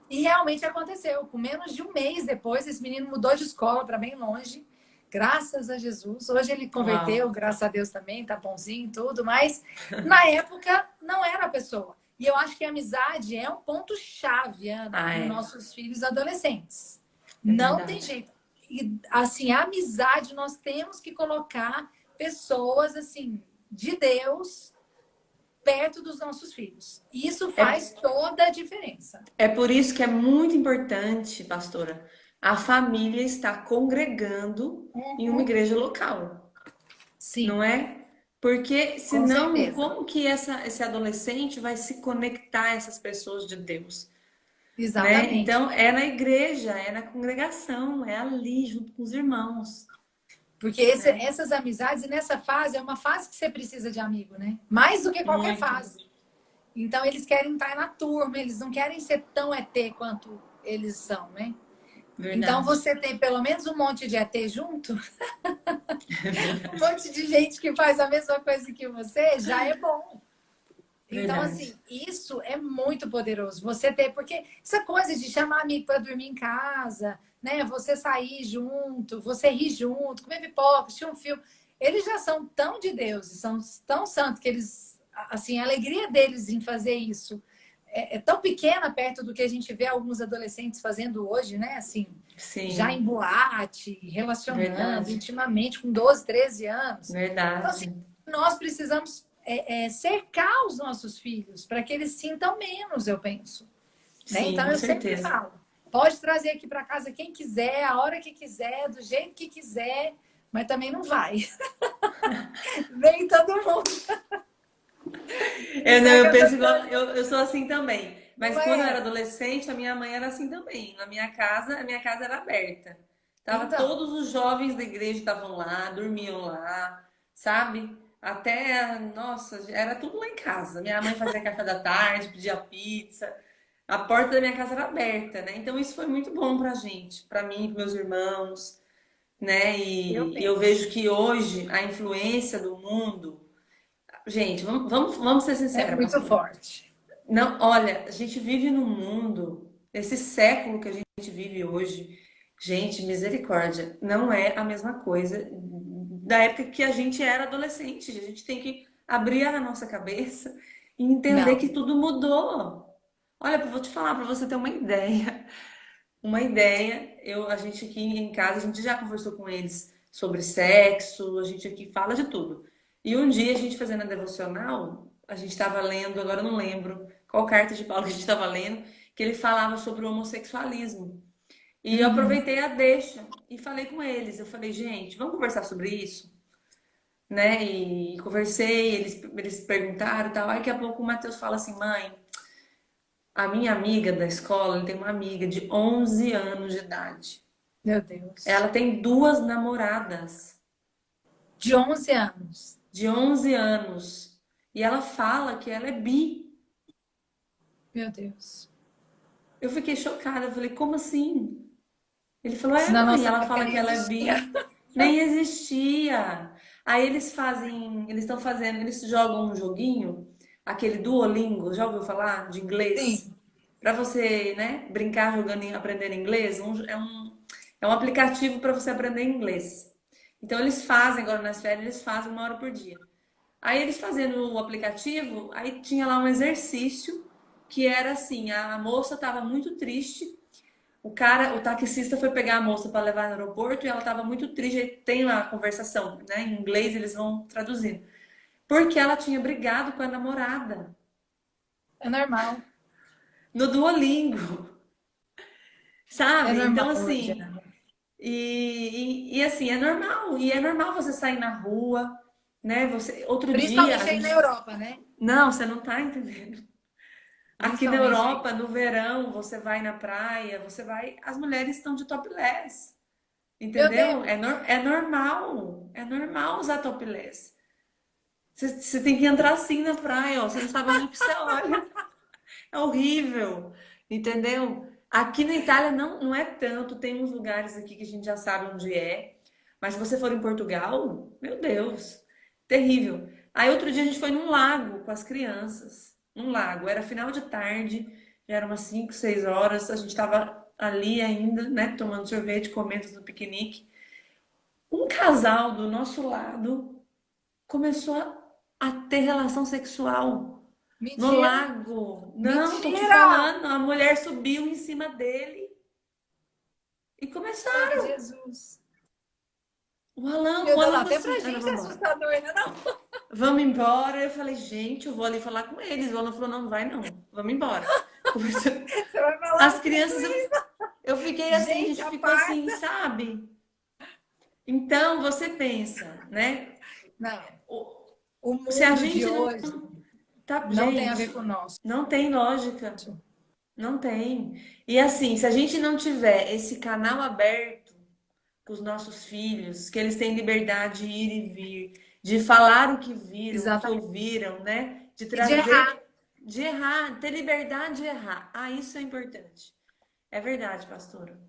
E realmente aconteceu. Com menos de um mês depois, esse menino mudou de escola para bem longe. Graças a Jesus. Hoje ele converteu, Uau. graças a Deus também, tá bonzinho e tudo, mas na época não era a pessoa. E eu acho que a amizade é um ponto-chave, Ana, Ah, para os é. nossos filhos adolescentes. É Não tem verdade. jeito. E, assim, a amizade, nós temos que colocar pessoas, assim, de Deus perto dos nossos filhos. Isso É, faz toda a diferença. é por isso que é muito importante, pastora, a família estar congregando em uma Uhum. igreja local, Sim, não é? Porque com senão, certeza. como que esse adolescente vai se conectar a essas pessoas de Deus, né? Exatamente. Então, é na igreja, é na congregação, é ali junto com os irmãos, Porque né? essas amizades, e nessa fase, é uma fase que você precisa de amigo, né? Mais do que qualquer Muito. fase. Então, eles querem estar na turma, eles não querem ser tão ET quanto eles são, né? Então, Verdade. você tem pelo menos um monte de ET junto, É um verdade. monte de gente que faz a mesma coisa que você, já é bom. Então, Verdade. assim, isso é muito poderoso. Você ter, porque essa coisa de chamar amigo para dormir em casa, né? Você sair junto, você rir junto, comer pipoca, assistir um filme. Eles já são tão de Deus, são tão santos que eles, assim, a alegria deles em fazer isso é tão pequena perto do que a gente vê alguns adolescentes fazendo hoje, né? Assim, já em Sim, boate, relacionando verdade. intimamente com 12, 13 anos. Então, assim, Verdade. nós precisamos cercar os nossos filhos para que eles sintam menos, eu penso. Né? Sim, Então, com eu sempre certeza. falo, pode trazer aqui para casa quem quiser, a hora que quiser, do jeito que quiser, mas também não vai. Vem todo mundo. Eu, Isso não, é eu penso cabeça, igual, eu sou assim também. não Mas quando eu era é? adolescente, a minha mãe era assim também. Na minha casa, a minha casa era aberta. Tava Então, todos os jovens da igreja estavam lá, dormiam lá, sabe? Até, nossa, era tudo lá em casa. Minha mãe fazia café da tarde, pedia pizza. A porta da minha casa era aberta, né? Então isso foi muito bom pra gente, pra mim, pros meus irmãos. né? Eu E eu penso. vejo que hoje a influência do mundo. Gente, vamos ser É sinceros, muito pastora. forte. Não, olha, a gente vive num mundo, esse século que a gente vive hoje, gente, misericórdia, não é a mesma coisa da época que a gente era adolescente. A gente tem que abrir a nossa cabeça e entender que Não. tudo mudou. Olha, eu vou te falar para você ter uma ideia. Uma ideia, a gente aqui em casa, a gente já conversou com eles sobre sexo, a gente aqui fala de tudo. E um dia a gente fazendo a devocional, a gente estava lendo, agora eu não lembro qual carta de Paulo que a gente estava lendo, que ele falava sobre o homossexualismo. E eu Uhum. aproveitei a deixa e falei com eles. Eu falei, gente, vamos conversar sobre isso? Né? E conversei, eles perguntaram e tal. Aí daqui a pouco o Matheus fala assim, mãe, a minha amiga da escola, ele tem uma amiga de 11 anos de idade. Meu Deus. Ela tem duas namoradas De 11 anos. de 11 anos. E ela fala que ela é bi. Meu Deus. Eu fiquei chocada. Eu falei, como assim? Ele falou, Isso é, na mãe, nossa ela época fala nem que ela é existia. bi. Nem existia. Aí eles estão fazendo, eles jogam um joguinho, aquele Duolingo, já ouviu falar de inglês? Sim. Para você, né, brincar jogando e aprender inglês, é um aplicativo para você aprender inglês. Então eles fazem agora nas férias, eles fazem 1 hora por dia. Aí eles fazendo o aplicativo, aí tinha lá um exercício que era assim, a moça estava muito triste, o taxista foi pegar a moça para levar no aeroporto e ela estava muito triste, aí tem lá a conversação, né? Em inglês eles vão traduzindo. Porque ela tinha brigado com a namorada É normal. no Duolingo, É sabe? normal Então hoje, assim, Ana. e assim, é normal você sair na rua, né? Outro dia a Principalmente aí na gente, Europa, né? não, você não tá entendendo. Aqui na Principalmente aí. Europa, no verão, você vai na praia, as mulheres estão de topless, Meu entendeu? Deus. É normal usar topless. Você tem que entrar assim na praia, ó, você não sabe onde que você olha. É horrível, entendeu? Aqui na Itália não é tanto, tem uns lugares aqui que a gente já sabe onde é, mas se você for em Portugal, meu Deus, terrível. Aí outro dia a gente foi num lago com as crianças, num lago, era final de tarde, já era umas 5, 6 horas, a gente estava ali ainda, né, tomando sorvete, comendo no piquenique. Um casal do nosso lado começou a ter relação sexual. No Mentira. lago. Não, tô te Mentira! falando. A mulher subiu em cima dele e começaram. Sangue de Jesus. O Meu Deus, Alan falou até pra assim: Ana, gente é vamos embora. assustador, né? Não. Vamos embora. Eu falei: gente, eu vou ali falar com eles. O Alan falou: não, não vai não. Vamos embora. Conversando. Você vai falar As o quê com crianças, ele? eu fiquei assim, a Gente, gente a ficou assim, parta. sabe? Então você pensa, né? Não. O- O Se a mundo de gente não hoje tá. não tem a ver com o Gente, nosso. não tem lógica. Não tem. E assim, se a gente não tiver esse canal aberto para os nossos filhos, que eles têm liberdade de ir e vir, de falar o que viram, o que Exatamente. ouviram, né? De E de errar. trazer, de errar, ter liberdade de errar. Ah, isso é importante. É verdade, pastora.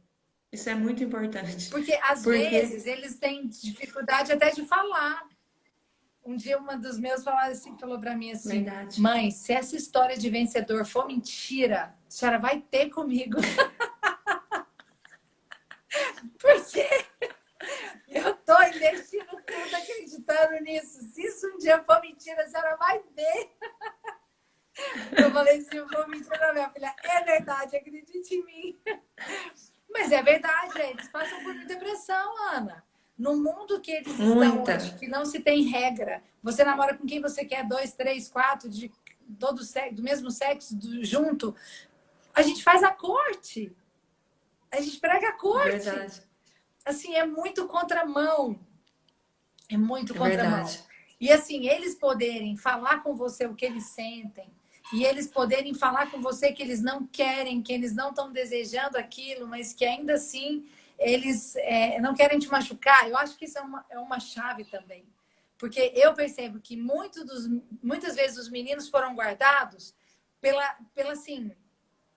Isso é muito importante. Porque, às Porque, vezes, eles têm dificuldade até de falar. Um dia, uma dos meus falou para mim assim: verdade. mãe, se essa história de vencedor for mentira, a senhora vai ter comigo. Porque eu tô investindo tudo acreditando nisso. Se isso um dia for mentira, a senhora vai ver. Eu falei: se for mentira, minha filha, é verdade, acredite em mim. Mas é verdade, eles passam por muita pressão, Ana. No mundo que eles estão Muita. hoje, que não se tem regra, você namora com quem você quer, dois, três, quatro, de todo sexo, do mesmo sexo, junto. A gente faz a corte. A gente prega a É corte. verdade. Assim, é muito contramão. É muito É contramão. verdade. E assim, eles poderem falar com você o que eles sentem, e eles poderem falar com você que eles não querem, que eles não estão desejando aquilo, mas que ainda assim eles não querem te machucar. Eu acho que isso é uma chave também. Porque eu percebo que muitas vezes os meninos foram guardados pela assim,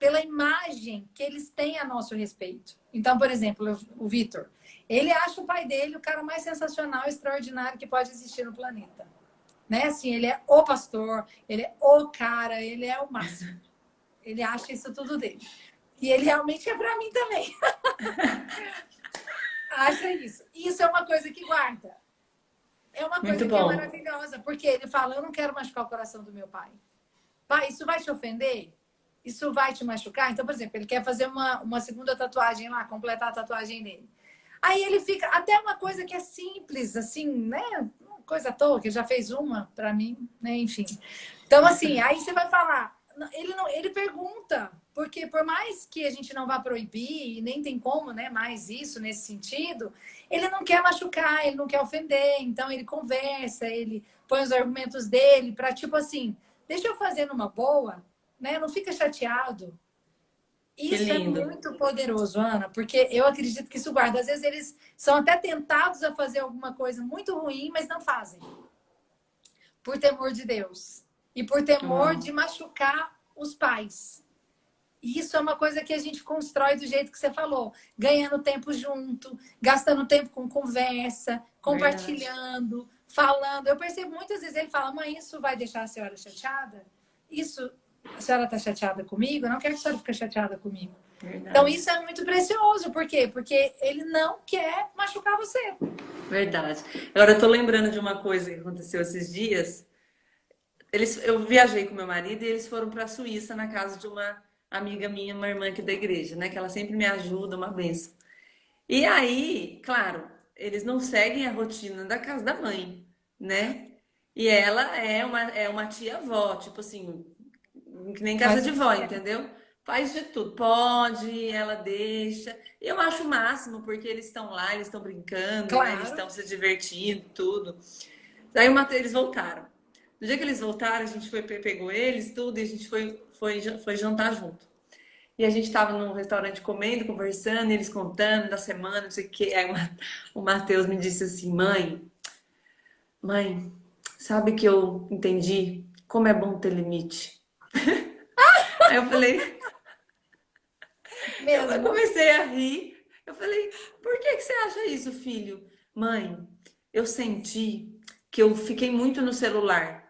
pela imagem que eles têm a nosso respeito. Então, por exemplo, o Vitor, ele acha o pai dele o cara mais sensacional e extraordinário que pode existir no planeta. Né? Assim, ele é o pastor, ele é o cara, ele é o máximo. Ele acha isso tudo dele. E ele realmente é para mim também. Acha isso. Isso é uma coisa que guarda. É uma Muito coisa que é bom. maravilhosa, porque ele fala, eu não quero machucar o coração do meu pai. Pai, isso vai te ofender? Isso vai te machucar? Então, por exemplo, ele quer fazer uma segunda tatuagem lá, completar a tatuagem dele. Aí ele fica, até uma coisa que é simples, assim, né? Uma coisa à toa, que já fez uma pra mim, né? Enfim. Então, assim, aí você vai falar, ele pergunta, porque por mais que a gente não vá proibir, e nem tem como, né, mais isso nesse sentido, ele não quer machucar, ele não quer ofender, então ele conversa, ele põe os argumentos dele para tipo assim, deixa eu fazer numa boa, né? Não fica chateado. Que Isso é lindo. muito poderoso, Ana, porque eu acredito que isso guarda. Às vezes eles são até tentados a fazer alguma coisa muito ruim, mas não fazem. Por temor de Deus. E por temor Uau. de machucar os pais. E isso é uma coisa que a gente constrói do jeito que você falou. Ganhando tempo junto, gastando tempo com conversa, Verdade. compartilhando, falando. Eu percebo muitas vezes ele fala, mãe, isso vai deixar a senhora chateada? Isso, a senhora está chateada comigo? Eu não quero que a senhora fique chateada comigo. Então, Verdade. isso é muito precioso. Por quê? Porque ele não quer machucar você. Verdade. Agora eu tô lembrando de uma coisa que aconteceu esses dias. Eu viajei com meu marido e eles foram para a Suíça na casa de uma amiga minha, uma irmã aqui da igreja, né? Que ela sempre me ajuda, uma benção. E aí, claro, eles não seguem a rotina da casa da mãe, né? E ela é uma tia-avó, tipo assim, que nem casa Faz de o que vó, quer. entendeu? Faz de tudo, pode, ela deixa. E eu acho o máximo, porque eles estão lá, eles estão brincando, né? Eles Claro. estão se divertindo, tudo. Daí eles voltaram. No dia que eles voltaram, a gente pegou eles, tudo, e a gente foi jantar junto. E a gente tava num restaurante comendo, conversando, e eles contando da semana, não sei o quê. Aí o Matheus me disse assim, mãe, sabe que eu entendi como é bom ter limite? Aí eu Mesmo. comecei a rir. Eu falei, por que você acha isso, filho? Mãe, eu senti que eu fiquei muito no celular.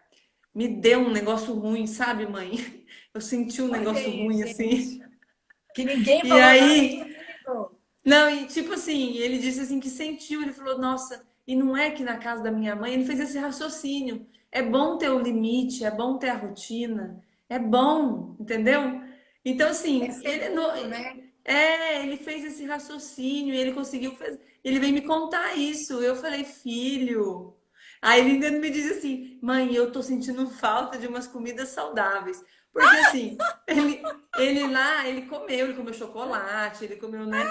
Me deu um negócio ruim, sabe, mãe? Eu senti um Olha negócio aí, ruim assim. gente. Que ninguém E falou nada aí, comigo. não, e tipo assim, ele disse assim que sentiu, ele falou, nossa, e não é que na casa da minha mãe, ele fez esse raciocínio. É bom ter o limite, é bom ter a rotina, é bom, entendeu? Então, É assim, seguro, né? ele fez esse raciocínio, ele conseguiu fazer, ele veio me contar isso. Eu falei, filho. Aí ele ainda me diz assim, mãe, eu tô sentindo falta de umas comidas saudáveis. Porque assim, ele comeu chocolate, ele comeu, né?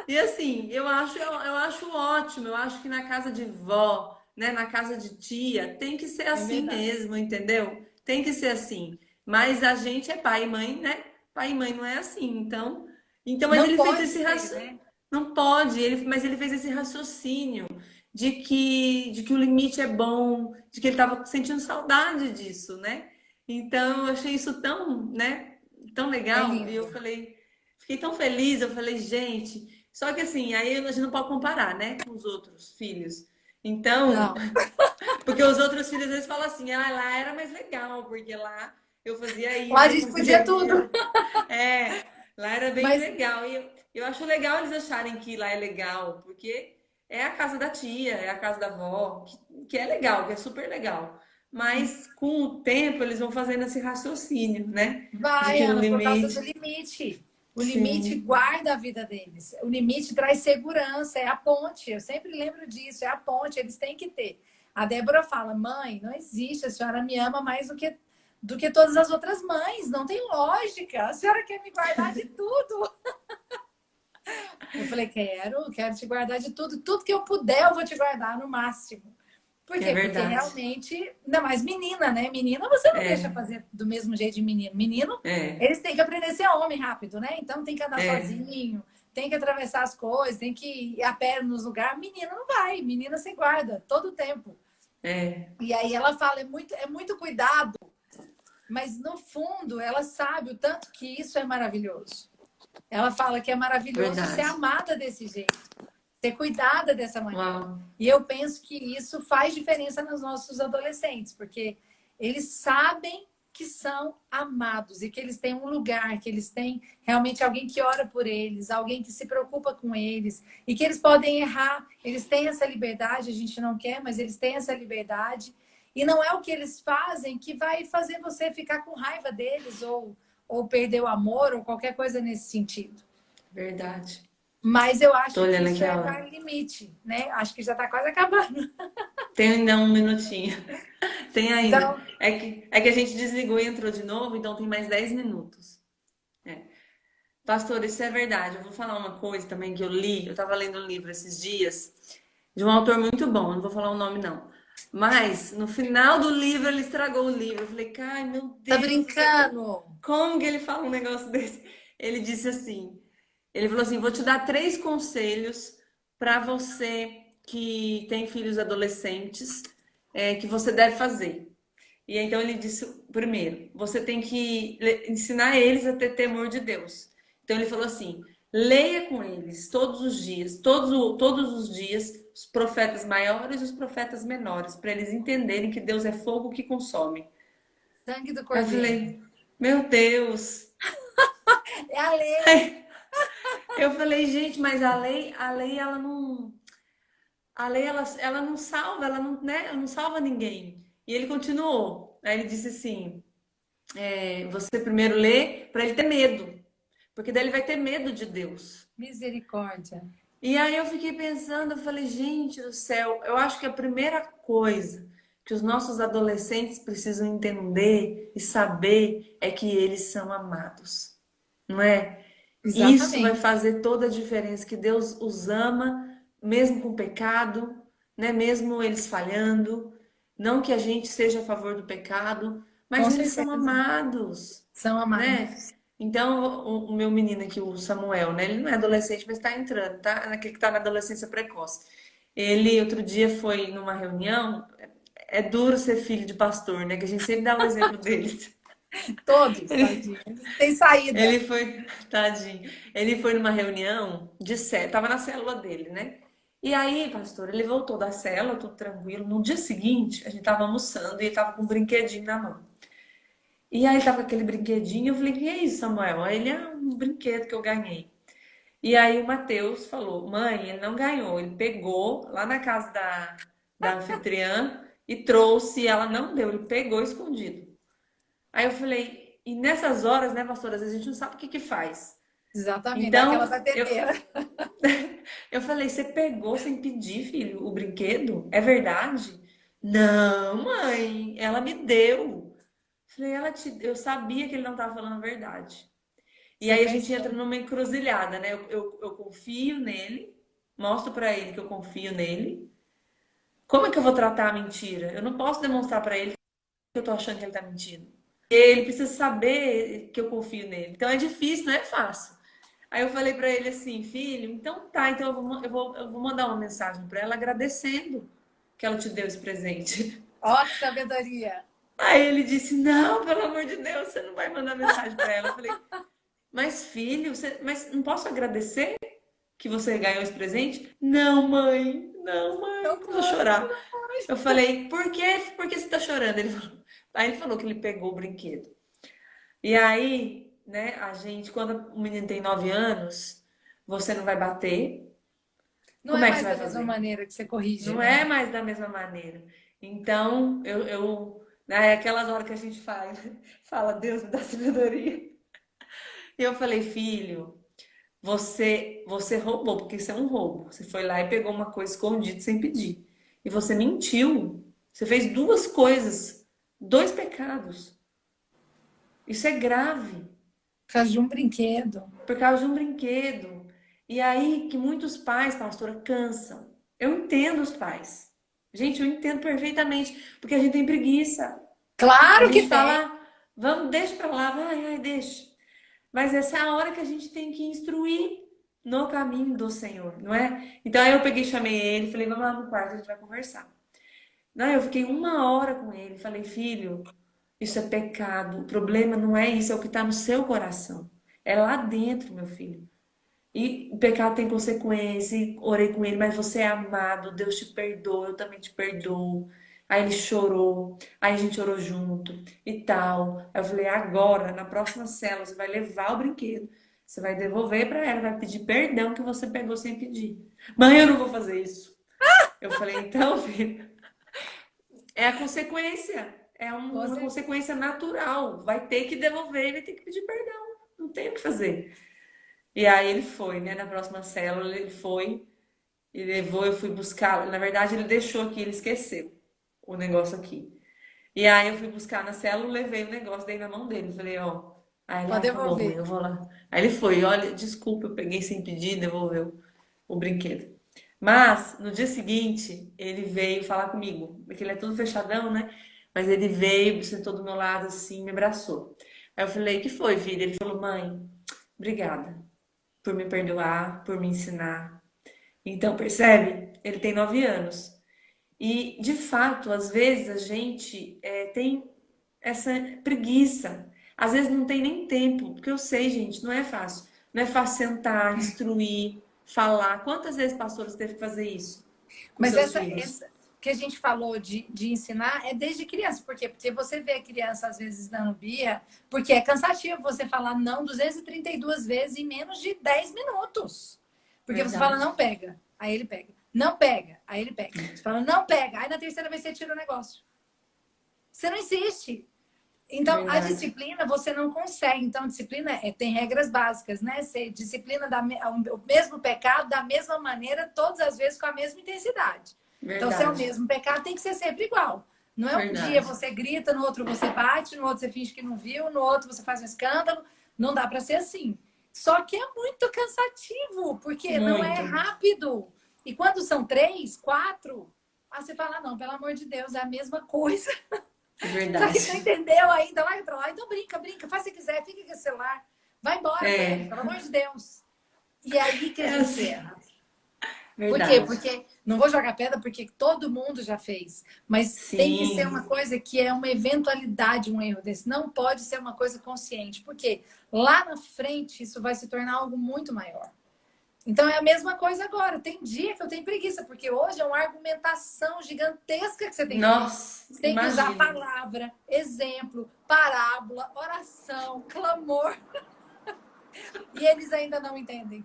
E assim, eu acho ótimo, eu acho que na casa de vó, né, na casa de tia, tem que ser É assim verdade. mesmo, entendeu? Tem que ser assim. Mas a gente é pai e mãe, né? Pai e mãe não é assim, mas Não ele fez pode esse ser, raciocínio, né? não pode, mas ele fez esse raciocínio de que o limite é bom, de que ele estava sentindo saudade disso, né? Então, eu achei isso tão, né, tão É legal. E lindo. eu falei, fiquei tão feliz, eu falei, gente. Só que assim, aí a gente não pode comparar, né, com os outros filhos. Então, Não. porque os outros filhos às vezes falam assim, ah, lá era mais legal, porque lá eu fazia Lá a isso, eu gente fazia podia tudo. aquilo. É, lá era bem Mas legal. E eu acho legal eles acharem que lá é legal, porque é a casa da tia, é a casa da avó, que é legal, que é super legal. Mas com o tempo eles vão fazendo esse raciocínio, né? De vai, que o Ana, por causa do limite. limite. O limite Sim, guarda a vida deles. O limite traz segurança, é a ponte. Eu sempre lembro disso, é a ponte, eles têm que ter. A Débora fala: mãe, não existe, a senhora me ama mais do que todas as outras mães, não tem lógica. A senhora quer me guardar de tudo. Eu falei: quero te guardar de tudo. Tudo que eu puder, eu vou te guardar no máximo. Por é quê? Porque verdade. realmente, ainda mais menina, né? Menina você não deixa É, fazer do mesmo jeito de menino. Menino, é, eles têm que aprender a ser homem rápido, né? Então tem que andar é, sozinho, tem que atravessar as coisas, tem que ir a pé nos lugares. Menina não vai, menina se guarda todo o tempo. é. E aí ela fala, é muito cuidado mas no fundo ela sabe o tanto que isso é maravilhoso. Ela fala que é maravilhoso ser Verdade. amada desse jeito, ser cuidada dessa maneira. Uau. E eu penso que isso faz diferença nos nossos adolescentes, porque eles sabem que são amados e que eles têm um lugar, que eles têm realmente alguém que ora por eles, alguém que se preocupa com eles e que eles podem errar, eles têm essa liberdade, a gente não quer, mas eles têm essa liberdade. E não é o que eles fazem que vai fazer você ficar com raiva deles ou perder o amor ou qualquer coisa nesse sentido. Verdade. Mas eu Tô acho que olhando isso aqui é a dar hora. limite, né? Acho que já está quase acabando. Tem ainda um minutinho. Tem ainda. Então, É que a gente desligou e entrou de novo, então tem mais 10 minutos. É. Pastor, isso é verdade. Eu vou falar uma coisa também que eu li. Eu estava lendo um livro esses dias, de um autor muito bom, não vou falar o nome não. Mas no final do livro ele estragou o livro. Eu falei, ai meu tá Deus do céu, brincando? como que ele fala um negócio desse? Ele disse assim, ele falou assim, vou te dar 3 conselhos para você que tem filhos adolescentes, que você deve fazer. E então ele disse, primeiro, você tem que ensinar eles a ter temor de Deus. Então ele falou assim: leia com eles todos os dias, todos os dias, os profetas maiores e os profetas menores, para eles entenderem que Deus é fogo que consome. Sangue do Aí eu cordeiro. falei, meu Deus. É a lei. Eu falei, gente, mas a lei ela não, a lei ela não salva, ela não, né, ela não salva ninguém. E ele continuou. Aí ele disse assim: você primeiro lê para ele ter medo, porque daí ele vai ter medo de Deus. Misericórdia. E aí eu fiquei pensando, eu falei, gente do céu, eu acho que a primeira coisa que os nossos adolescentes precisam entender e saber é que eles são amados, não é? Isso vai Exatamente. fazer toda a diferença, que Deus os ama, mesmo com pecado, né? Mesmo eles falhando, não que a gente seja a favor do pecado, mas Com eles são certeza. amados, São né? amados. Então, o meu menino aqui, o Samuel, né? Ele não é adolescente, mas está entrando, tá? Naquele que tá na adolescência precoce. Ele, outro dia, foi numa reunião. É duro ser filho de pastor, né? Que a gente sempre dá o exemplo deles. Todos, Ele, tadinho. Eles têm saída. ele foi, tadinho, ele foi numa reunião de célula, tava na célula dele, né? E aí, pastor, ele voltou da célula, tudo tranquilo. No dia seguinte, a gente tava almoçando e ele tava com um brinquedinho na mão. E aí tava aquele brinquedinho, eu falei, que é isso, Samuel? Aí ele, um brinquedo que eu ganhei. E aí o Matheus falou, mãe, ele não ganhou, ele pegou lá na casa da anfitriã e trouxe, e ela não deu, ele pegou escondido. Aí eu falei, e nessas horas, né, pastora, às vezes a gente não sabe o que que faz. Exatamente. Dá aquela Então, eu, batedeira. eu falei, você pegou sem pedir, filho, o brinquedo? É verdade? Não, mãe, ela me deu. Falei, eu sabia que ele não estava falando a verdade. E Você aí a gente entra pensou. numa encruzilhada, né? Eu confio nele, mostro pra ele que eu confio nele. Como é que eu vou tratar a mentira? Eu não posso demonstrar pra ele que eu tô achando que ele tá mentindo. Ele precisa saber que eu confio nele. Então é difícil, não é fácil. Aí eu falei pra ele assim, filho, então tá, então eu vou mandar uma mensagem pra ela agradecendo que ela te deu esse presente. Ó, que sabedoria. Aí ele disse, não, pelo amor de Deus, você não vai mandar mensagem pra ela. Eu falei, mas filho, mas não posso agradecer que você ganhou esse presente? Não, mãe. Não, Não mãe. Vou pode. chorar. Eu falei, por quê? Por que você tá chorando? Aí ele falou que ele pegou o brinquedo. E aí, né, a gente, quando o menino tem 9 anos, você não vai bater. Não Como é é que você mais vai da mesma fazer? maneira que você corrige, Não né? é mais da mesma maneira. Então, né, aquelas horas que a gente fala, Deus me dá sabedoria. E eu falei, filho, você roubou, porque isso é um roubo. Você foi lá e pegou uma coisa escondida sem pedir. E você mentiu. Você fez 2 coisas, 2 pecados. Isso é grave, Por causa de um brinquedo. por causa de um brinquedo. E aí que muitos pais, pastora, cansam. Eu entendo os pais. Gente, eu entendo perfeitamente, porque a gente tem preguiça. A Claro gente que tem. fala, vamos, deixa pra lá, vai, deixa. Mas essa é a hora que a gente tem que instruir no caminho do Senhor, não é? Então aí eu peguei, chamei ele, falei, vamos lá no quarto, a gente vai conversar. Não, eu fiquei 1 hora com ele, falei, filho, Isso é pecado. O problema não é isso, é o que está no seu coração. É lá dentro, meu filho. E o pecado tem consequência. E orei com ele, mas você é amado, Deus te perdoa, eu também te perdoo. Aí ele chorou, aí a gente orou junto e tal. Aí eu falei: agora, na próxima célula, você vai levar o brinquedo, você vai devolver para ela, vai pedir perdão que você pegou sem pedir. Mãe, eu não vou fazer isso. Eu falei: então, filho, é a consequência. É Com uma certeza. consequência natural. Vai ter que devolver e vai ter que pedir perdão. Não tem o que fazer. E aí ele foi, né? Na próxima célula ele foi e levou, eu fui buscar. Na verdade, ele deixou aqui, ele esqueceu o negócio aqui. E aí eu fui buscar na célula, levei o negócio, dei na mão dele. Falei: ó. Aí ele: Pode ah, tá bom, mãe, devolver. eu vou lá. Aí ele foi: olha, desculpa, eu peguei sem pedir, devolveu o brinquedo. Mas no dia seguinte, ele veio falar comigo, porque ele é tudo fechadão, né? Mas ele veio, sentou do meu lado assim, me abraçou. Aí eu falei: o que foi, filho? Ele falou: mãe, obrigada por me perdoar, por me ensinar. Então, percebe? Ele tem 9 anos. E, de fato, às vezes a gente tem essa preguiça. Às vezes não tem nem tempo, porque eu sei, gente, não é fácil. Não é fácil sentar, instruir, falar. Quantas vezes, pastor, você teve que fazer isso com Mas seus filhos? essa que a gente falou de ensinar é desde criança. Por quê? Porque você vê a criança, às vezes, dando birra, porque é cansativo você falar não 232 vezes em menos de 10 minutos. Porque você fala, Verdade, não pega. Aí ele pega. Não pega. Aí ele pega. Você fala, não pega. Aí na terceira vez você tira o negócio. Você não insiste. Então, a verdade, disciplina você não consegue. Então, a disciplina tem regras básicas, né? Você disciplina o mesmo pecado da mesma maneira, todas as vezes com a mesma intensidade. Então, se é o verdade, mesmo pecado, tem que ser sempre igual. Não é um dia verdade. você grita, no outro você bate, no outro você finge que não viu, no outro você faz um escândalo. Não dá para ser assim. Só que é muito cansativo, porque não é Muito. rápido. E quando são 3, 4, aí você fala, não, pelo amor de Deus, é a mesma coisa. Só que Verdade. você não entendeu ainda, vai pra lá. Então brinca, brinca, faz o que quiser, fica com o celular. Vai embora com ele, É, pelo amor de Deus. E é aí que a é gente assim. erra. Por quê? Verdade. Porque não vou jogar pedra porque todo mundo já fez. Mas tem que ser uma Sim, coisa que é uma eventualidade, um erro desse. Não pode ser uma coisa consciente. Porque lá na frente isso vai se tornar algo muito maior. Então é a mesma coisa agora. Tem dia que eu tenho preguiça, porque hoje é uma argumentação gigantesca que você tem que ter. nossa, Você tem que usar imagino. palavra, exemplo, parábola, oração, clamor, e eles ainda não entendem.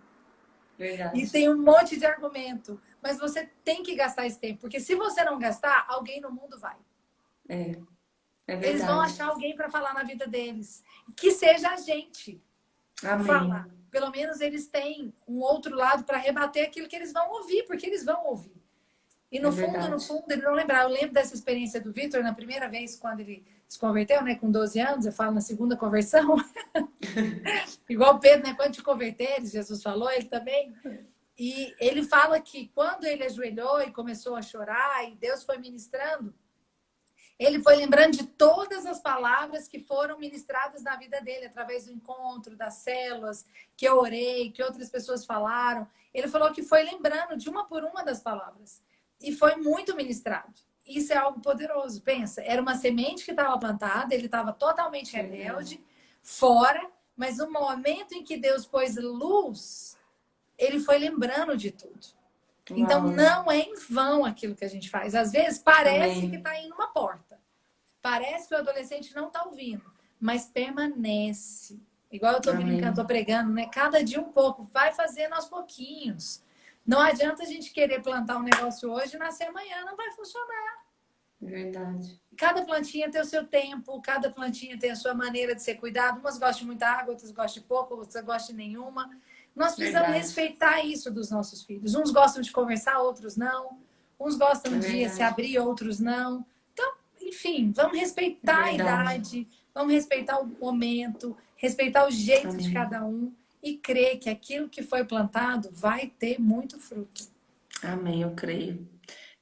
E Verdade. tem um monte de argumento, mas você tem que gastar esse tempo, porque se você não gastar, alguém no mundo vai. É, é Eles vão verdade. achar alguém para falar na vida deles, que seja a gente falar. Amém. Pelo menos eles têm um outro lado para rebater aquilo que eles vão ouvir, porque eles vão ouvir. E É no verdade. fundo, ele não lembrar. Eu lembro dessa experiência do Vitor na primeira vez, quando ele se converteu, né? Com 12 anos, eu falo na segunda conversão. Igual o Pedro, né? Quando te converteres, Jesus falou, ele também. E ele fala que quando ele ajoelhou e começou a chorar, e Deus foi ministrando, ele foi lembrando de todas as palavras que foram ministradas na vida dele, através do encontro, das células, que eu orei, que outras pessoas falaram. Ele falou que foi lembrando de uma por uma das palavras. E foi muito ministrado. Isso é algo poderoso. Pensa, era uma semente que estava plantada, ele estava totalmente Verdade. rebelde, fora, mas no momento em que Deus pôs luz, ele foi lembrando de tudo. Então, Uau. não é em vão aquilo que a gente faz. Às vezes, parece que Amém. está indo uma porta. Parece que o adolescente não está ouvindo, mas permanece. Igual eu estou brincando, Amém. estou pregando, né? Cada dia um pouco. Vai fazendo aos pouquinhos. Não adianta a gente querer plantar um negócio hoje e nascer amanhã. Não vai funcionar. Verdade. Cada plantinha tem o seu tempo, cada plantinha tem a sua maneira de ser cuidado. Umas gostam de muita água, outras gostam de pouco, outras gostam de nenhuma. Nós precisamos Verdade. respeitar isso dos nossos filhos. Uns gostam de conversar, outros não. Uns É gostam de se verdade. abrir, outros não. Então, enfim, vamos É respeitar a verdade. idade, vamos respeitar o momento, respeitar o jeito de Amém. cada um e crer que aquilo que foi plantado vai ter muito fruto. Amém, eu creio.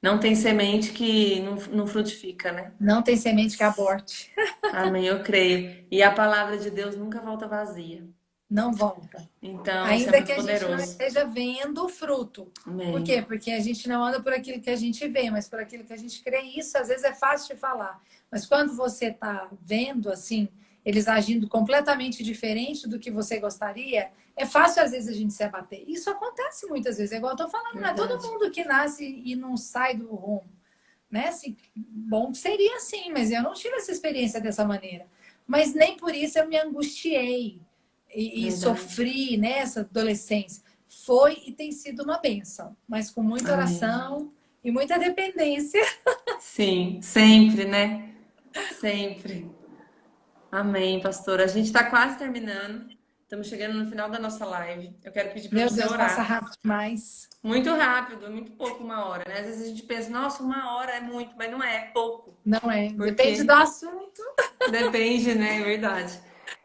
Não tem semente que não frutifica, né? Não tem semente que aborte. Amém, eu creio. E a palavra de Deus nunca volta vazia. não volta. Então, isso é Ainda que muito a gente não poderoso. esteja vendo o fruto. Por Amém. quê? Porque a gente não anda por aquilo que a gente vê, mas por aquilo que a gente crê. E isso às vezes é fácil de falar. Mas quando você está vendo, assim, eles agindo completamente diferente do que você gostaria, é fácil às vezes a gente se abater. Isso acontece muitas vezes. É igual eu tô falando, não é todo Verdade. mundo que nasce e não sai do rumo. Né? Assim, bom que seria assim, mas eu não tive essa experiência dessa maneira. Mas nem por isso eu me angustiei e Verdade. sofri nessa adolescência. Foi e tem sido uma bênção, mas com muita Amém. oração e muita dependência. Sim, sempre, né? Sempre. Amém, pastora. A gente está quase terminando. Estamos chegando no final da nossa live. Eu quero pedir para Meu você Deus, passa orar. rápido demais. Muito rápido, muito pouco, uma hora, né? Às vezes a gente pensa, nossa, uma hora é muito, mas não é, é pouco. Não é, depende do Porque assunto. depende, né? É verdade.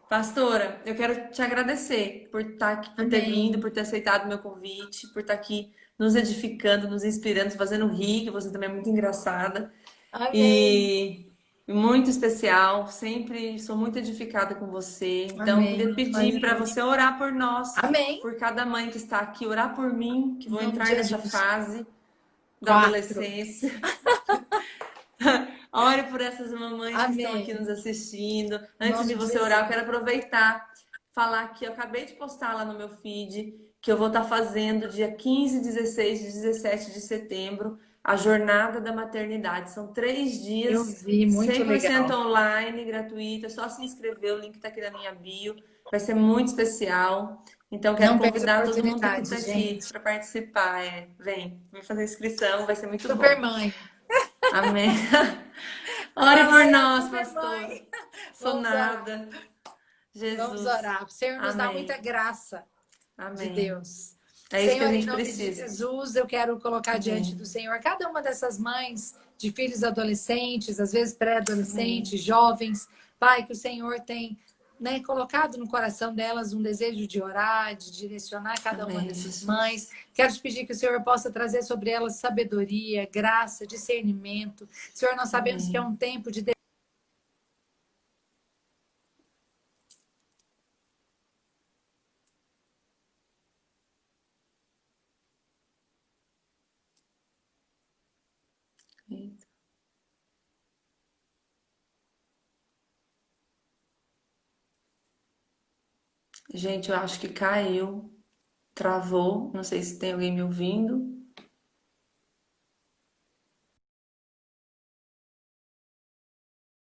Pastora, eu quero te agradecer por estar aqui, por ter vindo, Amém. por ter aceitado o meu convite, por estar aqui nos edificando, nos inspirando, fazendo rir, que você também é muito engraçada. Amém. E muito especial, sempre sou muito edificada com você. Então, eu queria Amém. pedir para Imagina. você orar por nós, Amém. por cada mãe que está aqui, orar por mim, que Em vou nome de entrar nessa Jesus. fase da Quatro. adolescência. Ore por essas mamães que estão aqui Amém. nos assistindo. Em Antes de nome de você orar, eu Jesus. quero aproveitar, falar que eu acabei de postar lá no meu feed que eu vou estar fazendo dia 15, 16 e 17 de setembro a jornada da maternidade. São 3 Eu dias, vi, muito 100% legal. online, gratuito. É só se inscrever, o link está aqui na minha bio. Vai ser muito especial. Então, quero Não perde a convidar todo mundo que oportunidade, está aqui gente. para participar. Vem fazer inscrição, vai ser muito Super bom. mãe. Amém. Ore por Ai, a nós, super pastor. mãe. Sou Vamos orar. nada. Vamos Jesus. orar. O Senhor nos dá muita Amém. graça de Amém. Deus. É isso que a Senhor, em gente nome de precisa. Jesus, eu quero colocar diante do Amém. Senhor cada uma dessas mães de filhos adolescentes, às vezes pré-adolescentes, Amém. jovens. Pai, que o Senhor tem, né, colocado no coração delas um desejo de orar, de direcionar cada uma Amém, dessas mães. Jesus. Quero te pedir que o Senhor possa trazer sobre elas sabedoria, graça, discernimento. Senhor, nós sabemos que é Amém. um tempo de Gente, eu acho que caiu, travou. Não sei se tem alguém me ouvindo.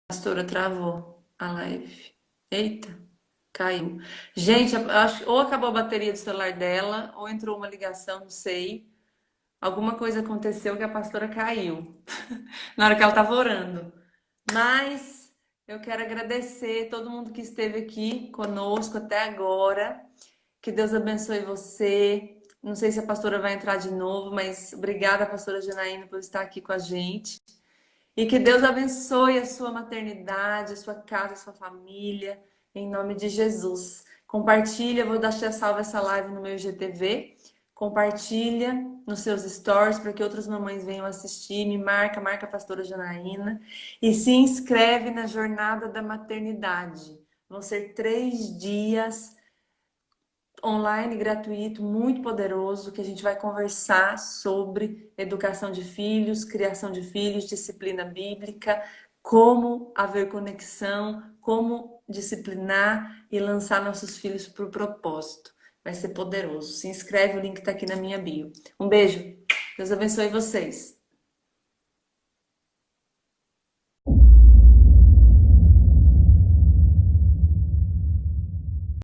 Pastora, travou a live. Eita, caiu. Gente, eu acho que ou acabou a bateria do celular dela, ou entrou uma ligação, não sei. Alguma coisa aconteceu que a pastora caiu na hora que ela estava orando. Mas eu quero agradecer todo mundo que esteve aqui conosco até agora. Que Deus abençoe você. Não sei se a pastora vai entrar de novo, mas obrigada, pastora Janaína, por estar aqui com a gente. E que Deus abençoe a sua maternidade, a sua casa, a sua família, em nome de Jesus. Compartilha, vou deixar salva essa live no meu IGTV. Compartilha nos seus stories para que outras mamães venham assistir. Me marca, marca a pastora Janaína. E se inscreve na jornada da maternidade. Vão ser 3 dias online gratuito, muito poderoso, que a gente vai conversar sobre educação de filhos, criação de filhos, disciplina bíblica, como haver conexão, como disciplinar e lançar nossos filhos para o propósito. Vai ser poderoso. Se inscreve, o link está aqui na minha bio. Um beijo. Deus abençoe vocês.